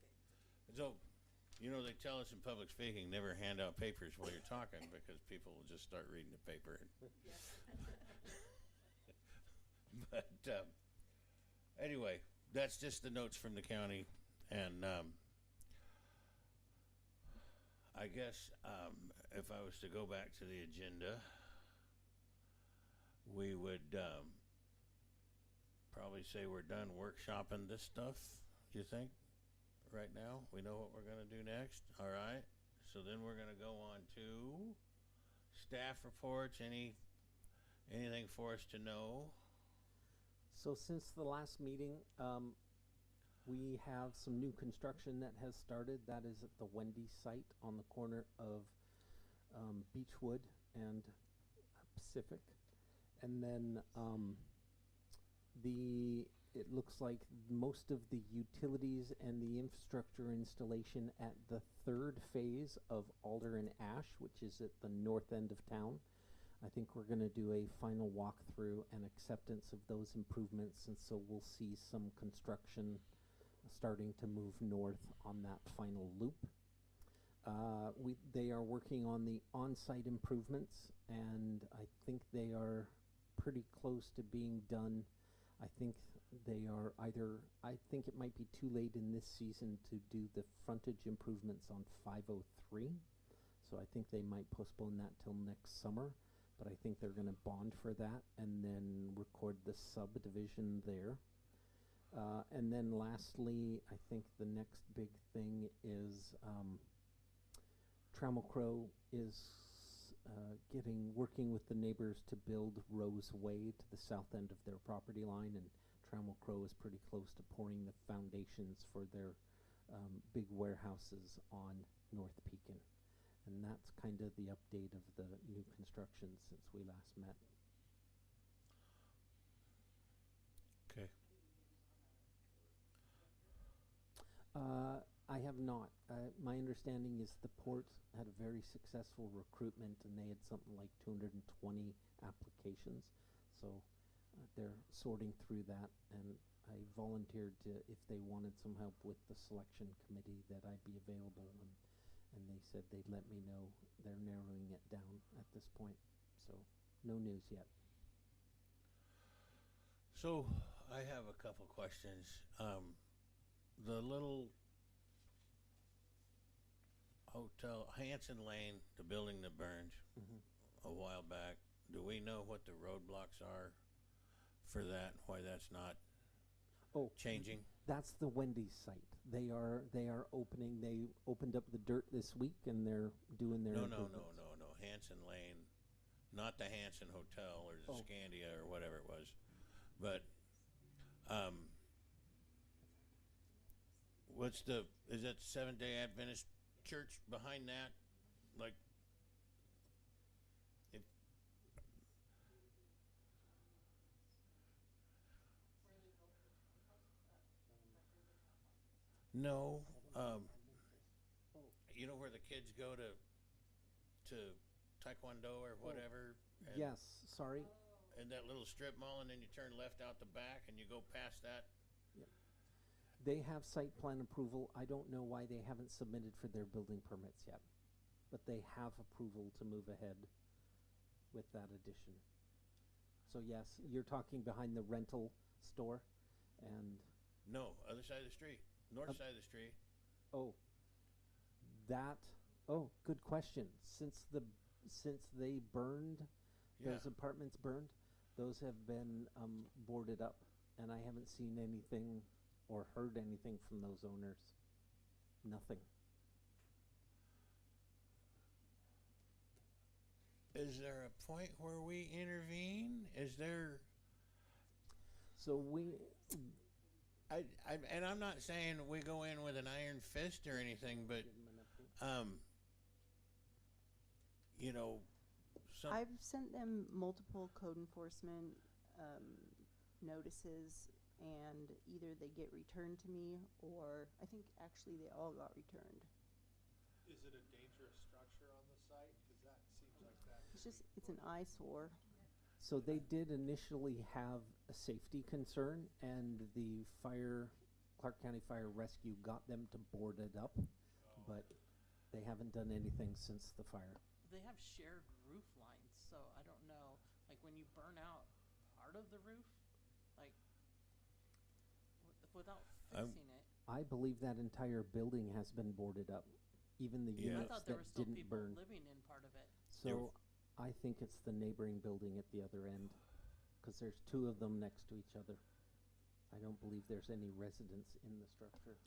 So, you know, they tell us in public speaking, never hand out papers while you're talking because people will just start reading the paper. But anyway, that's just the notes from the county. And I guess if I was to go back to the agenda, we would probably say we're done workshopping this stuff, you think? Right now, we know what we're going to do next. All right. So then we're going to go on to staff reports. Anything for us to know? So since the last meeting, we have some new construction that has started. That is at the Wendy's site on the corner of Beechwood and Pacific. And then it looks like most of the utilities and the infrastructure installation at the 3rd phase of Alder and Ash, which is at the north end of town. I think we're going to do a final walkthrough and acceptance of those improvements, and so we'll see some construction starting to move north on that final loop. They are working on the on-site improvements, and I think they are pretty close to being done. I think they are I think it might be too late in this season to do the frontage improvements on 503. So I think they might postpone that till next summer, but I think they're going to bond for that and then record the subdivision there. And then lastly, I think the next big thing is Trammell Crow is working with the neighbors to build Rose Way to the south end of their property line, and Trammell Crow is pretty close to pouring the foundations for their big warehouses on North Pekin. And that's kind of the update of the new construction since we last met. Okay. I have not. My understanding is the port had a very successful recruitment, and they had something like 220 applications. So they're sorting through that, and I volunteered to, if they wanted some help with the selection committee, that I'd be available, and they said they'd let me know. They're narrowing it down at this point, so no news yet. So I have a couple questions. The little hotel, Hanson Lane, the building that burned a while back, do we know what the roadblocks are for that, why that's not changing? That's the Wendy's site. They are opening. They opened up the dirt this week, and they're doing their No, improvements. no. Hanson Lane, not the Hanson Hotel or the Scandia or whatever it was, but is that Seventh-day Adventist Church behind that? Like, if no, you know where the kids go to Taekwondo or whatever? And Yes, sorry. And that little strip mall, and then you turn left out the back and you go past that. They have site plan approval. I don't know why they haven't submitted for their building permits yet, but they have approval to move ahead with that addition. So yes, you're talking behind the rental store, and No, other side of the street, north side of the street. oh, that. Oh, good question. Since they burned, those Yeah. apartments burned, those have been boarded up, and I haven't seen anything or heard anything from those owners. Nothing. Is there a point where we intervene? Is there? So And I'm not saying we go in with an iron fist or anything, but you know, I've sent them multiple code enforcement notices, and either they get returned to me, or I think actually they all got returned. Is it a dangerous structure on the site? Because that seems like that. It's an eyesore. So they did initially have a safety concern, and the Clark County Fire Rescue got them to board it up, but they haven't done anything since the fire. They have shared roof lines, so I don't know, like when you burn out part of the roof, like without fixing it. I believe that entire building has been boarded up, even the Yeah. I units thought there that were still didn't people burn. living in part of it. So I think it's the neighboring building at the other end, because there's two of them next to each other. I don't believe there's any residents in the structure.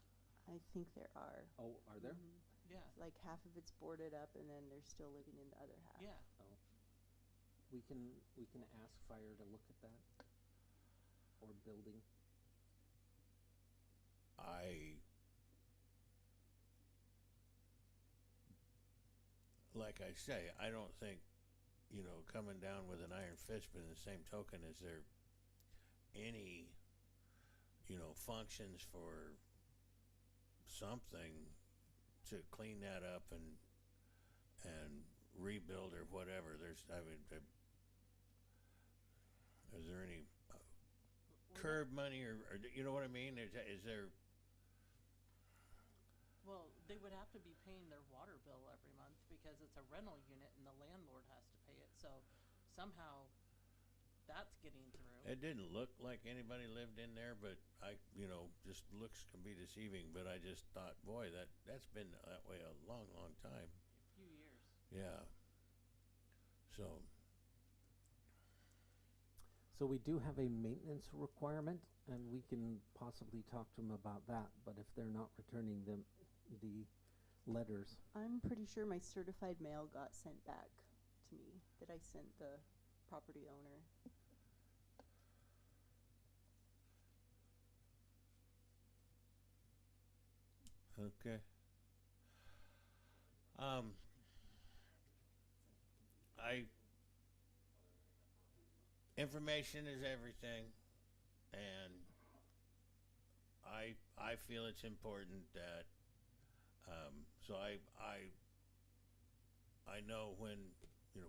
I think there are. Oh, are there? Mhm. Yeah, Like half of it's boarded up, and then they're still living in the other half. yeah. Oh. We can ask fire to look at that, or building. Like I say, I don't think, coming down with an iron fist, but in the same token, is there any, functions for something to clean that up and rebuild or whatever? Is there any curb money or you know what I mean? Is there? Well, they would have to be paying their water bill every month because it's a rental unit and the landlord has to pay it. So somehow that's getting through. It didn't look like anybody lived in there, but just looks can be deceiving. But I just thought, boy, that's been that way a long, long time. A few years. Yeah. So. So we do have a maintenance requirement, and we can possibly talk to them about that, but if they're not returning the letters. I'm pretty sure my certified mail got sent back to me that I sent the property owner. Okay. Information is everything, and I feel it's important that, so I know when,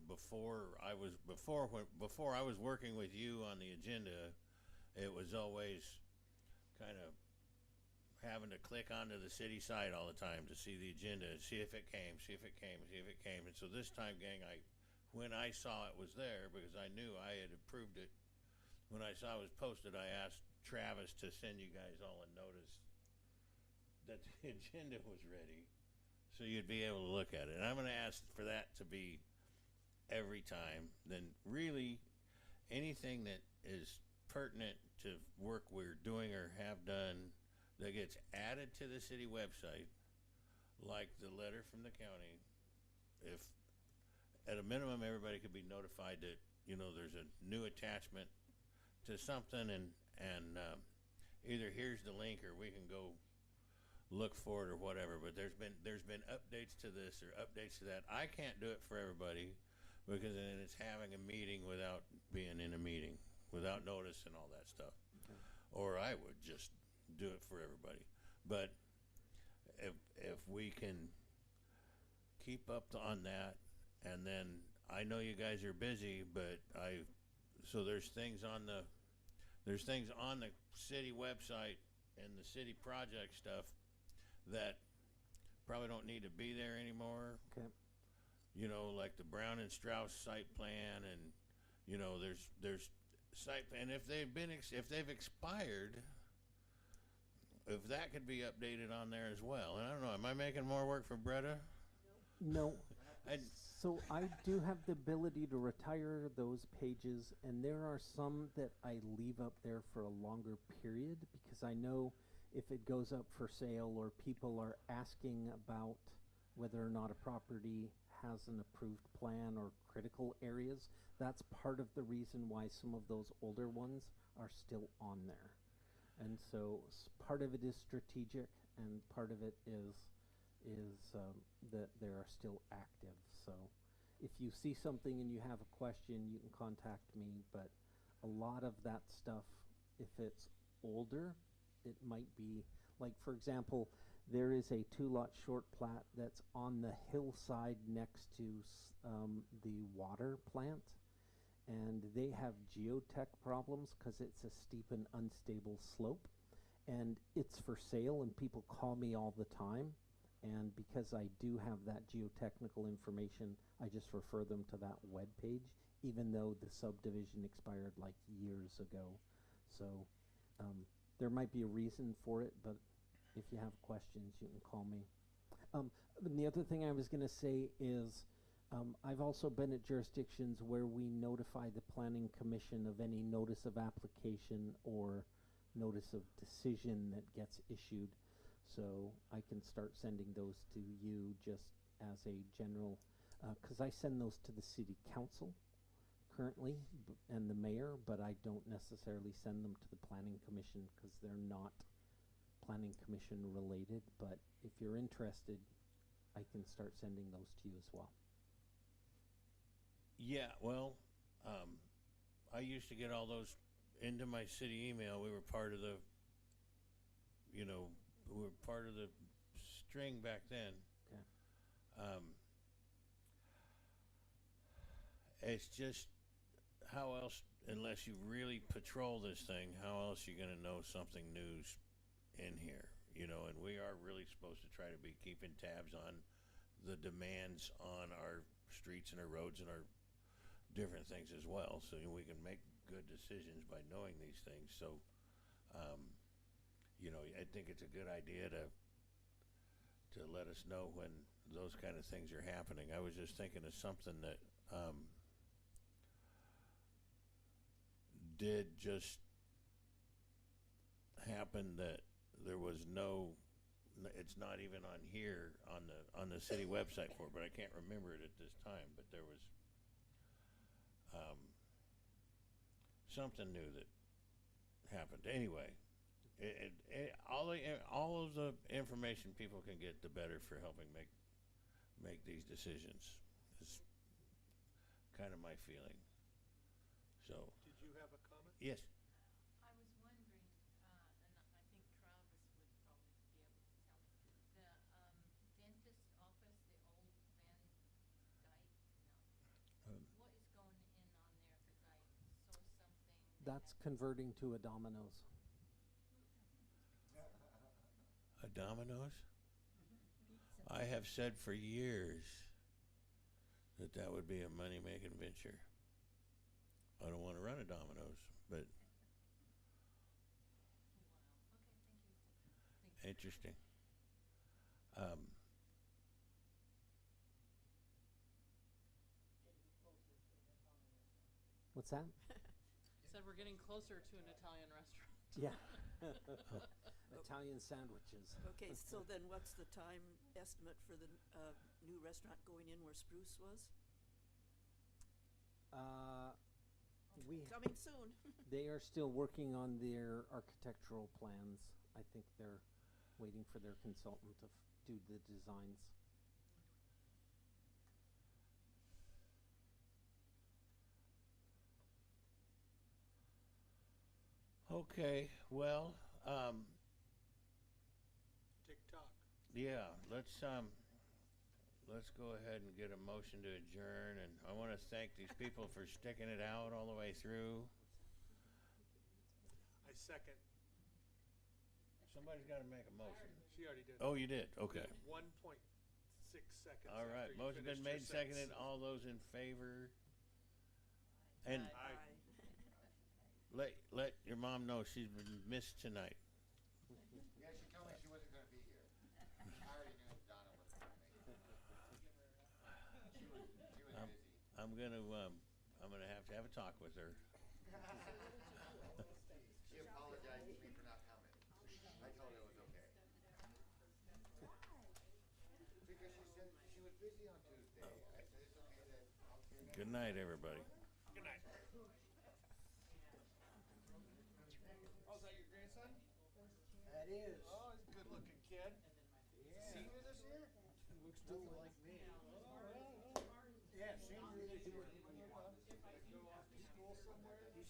before I was working with you on the agenda, it was always kind of having to click onto the city site all the time to see the agenda, see if it came. And so this time, gang, when I saw it was there, because I knew I had approved it, when I saw it was posted, I asked Travis to send you guys all a notice that the agenda was ready, so you'd be able to look at it. And I'm going to ask for that to be every time. Then really, anything that is pertinent to work we're doing or have done that gets added to the city website, like the letter from the county, if at a minimum everybody could be notified that there's a new attachment to something, and either here's the link or we can go look for it or whatever. But there's been updates to this or updates to that. I can't do it for everybody because then it's having a meeting without being in a meeting, without notice and all that stuff. Okay. Or I would just do it for everybody. But if we can keep up on that, and then I know you guys are busy, but so there's things on the city website and the city project stuff that probably don't need to be there anymore. Okay. Like the Brown and Strauss site plan, and there's site plan, if they've been, if they've expired, if that could be updated on there as well. And I don't know, am I making more work for Bretta? No. I, So I do have the ability to retire those pages, and there are some that I leave up there for a longer period because I know if it goes up for sale or people are asking about whether or not a property has an approved plan or critical areas, that's part of the reason why some of those older ones are still on there. And so part of it is strategic, and part of it is that they are still active. So if you see something and you have a question, you can contact me. But a lot of that stuff, if it's older, it might be like, for example, there is a 2-lot short plat that's on the hillside next to the water plant, and they have geotech problems because it's a steep and unstable slope, and it's for sale, and people call me all the time. And because I do have that geotechnical information, I just refer them to that web page, even though the subdivision expired like years ago. So there might be a reason for it, but if you have questions, you can call me. And the other thing I was going to say is I've also been at jurisdictions where we notify the Planning Commission of any notice of application or notice of decision that gets issued. So I can start sending those to you just as a general, because I send those to the city council currently and the mayor, but I don't necessarily send them to the planning commission because they're not planning commission related. But if you're interested, I can start sending those to you as well. yeah, well, I used to get all those into my city email. We were part of the, we were part of the string back then. Okay. It's just, how else, unless you really patrol this thing, how else you gonna know something new's in here? And we are really supposed to try to be keeping tabs on the demands on our streets and our roads and our different things as well, so we can make good decisions by knowing these things. So, I think it's a good idea to let us know when those kind of things are happening. I was just thinking of something that did just happen, that there was it's not even on here on the city website for it, but I can't remember it at this time. But there was something new that happened. Anyway, all of the information people can get, the better for helping make these decisions. Is kind of my feeling. So. Did you have a comment? Yes. I was wondering, and I think Travis would probably be able to tell me, the dentist office, the old Van Dyke, what is going in on there? Because I saw something. That's converting to a Domino's. A Domino's? I have said for years that would be a money-making venture. I don't want to run a Domino's, but interesting. What's that? Said we're getting closer to an Italian restaurant. Yeah. Italian sandwiches. Okay, so then what's the time estimate for the new restaurant going in where Spruce was? Coming soon. They are still working on their architectural plans. I think they're waiting for their consultant to do the designs. Okay, well, TikTok. yeah, let's go ahead and get a motion to adjourn, and I want to thank these people for sticking it out all the way through. I second. Somebody's got to make a motion. She already did. Oh, you did? Okay. 1.6 seconds. All right, after you motion been finished made, your seconded. sentence. All those in favor? And Aye. let your mom know she's been missed tonight. Yeah, she told me she wasn't gonna be here. I already knew Donna wasn't gonna make it. She was busy. I'm gonna have a talk with her. She apologized to me for not coming. I told her it was okay. Because she said she was busy on Tuesday. I said it's okay that I'll hear that. Good night, everybody. Good night. Oh, is that your grandson? That is. Oh, he's a good looking kid. Yeah. Senior this year? Looks nothing like me. Yeah, senior this year. Go off to school somewhere? He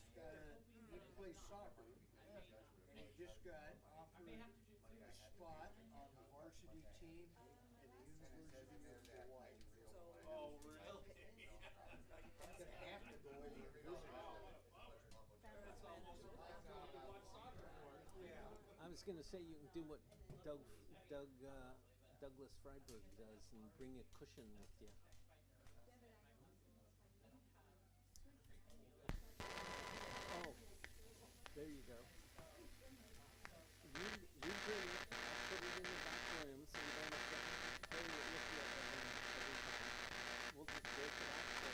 plays soccer, and he just got offered a spot on the varsity team at the University of Hawaii. Oh, really? I'm gonna have to go over and visit. I was gonna say you can do what Douglas Freiberg does and bring a cushion with you. Oh, there you go. You bring it. I'll put it in the back room so you don't have to carry it with you every time. We'll just break it out for you.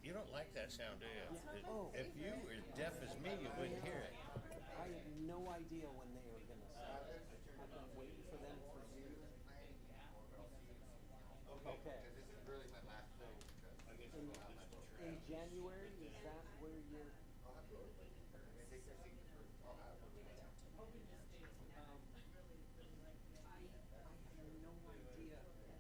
You don't like that sound, do you? Oh. If you were as deaf as me, you wouldn't hear it. I had no idea when they were gonna start. I've been waiting for them for years. Okay. Because this is really my last show. In January, is that where you're? I'll have to go. Take your signature. I'll have it. I have no idea I have not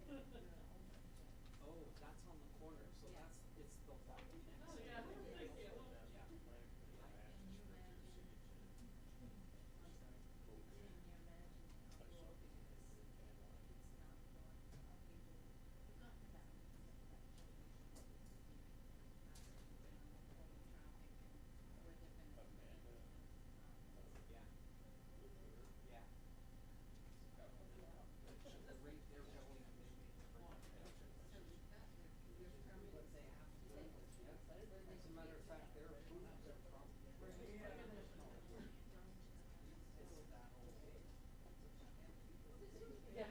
heard from them for. Oh, that's on the corner, so it's the Walton exit. Yeah. The rate they're going may be different. But they have to. As a matter of fact, their approvals are probably. It's that old. Yeah.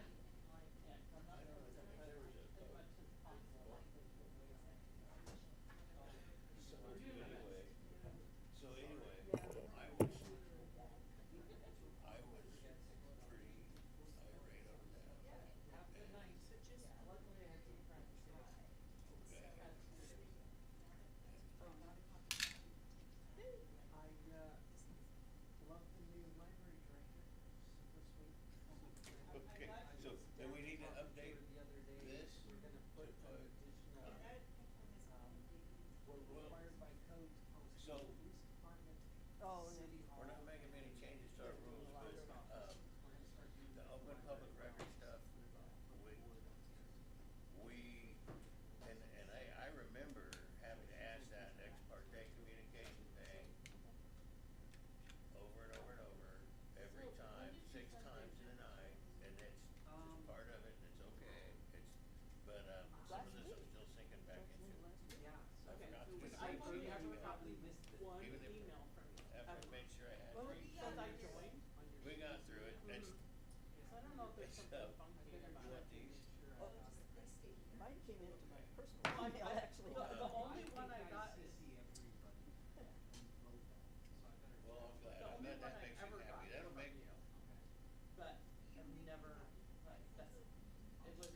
So anyway, I was pretty irate over that. Have a good night. I love the new library director. Super sweet. Okay, so then we need to update The other day, this we're gonna put to an put- additional, we're required by code to post So- the police department, Oh, city hall. We're not making many changes to our rules, but, We're gonna start doing the that. open public record stuff, I remember having to ask that ex parte communication thing over and over and over, every time, 6 times in a night, and it's just part of it, and it's okay, but, some of this I'm still sinking back into. Yeah. I forgot to do the I same never thing. got Probably missed it. one Even if- email from you. After I ever. made sure I had Well, 3 since I joined, we got through it, it's, so I don't know if there's something funky about you want it. these? Mine came into my personal email, actually. The only one I got is, Sissy everybody and wrote that, so I better. Well, I'm glad, the I'm only glad one that I makes you ever got happy, that'll from make, you. But I've never, like, that's, it was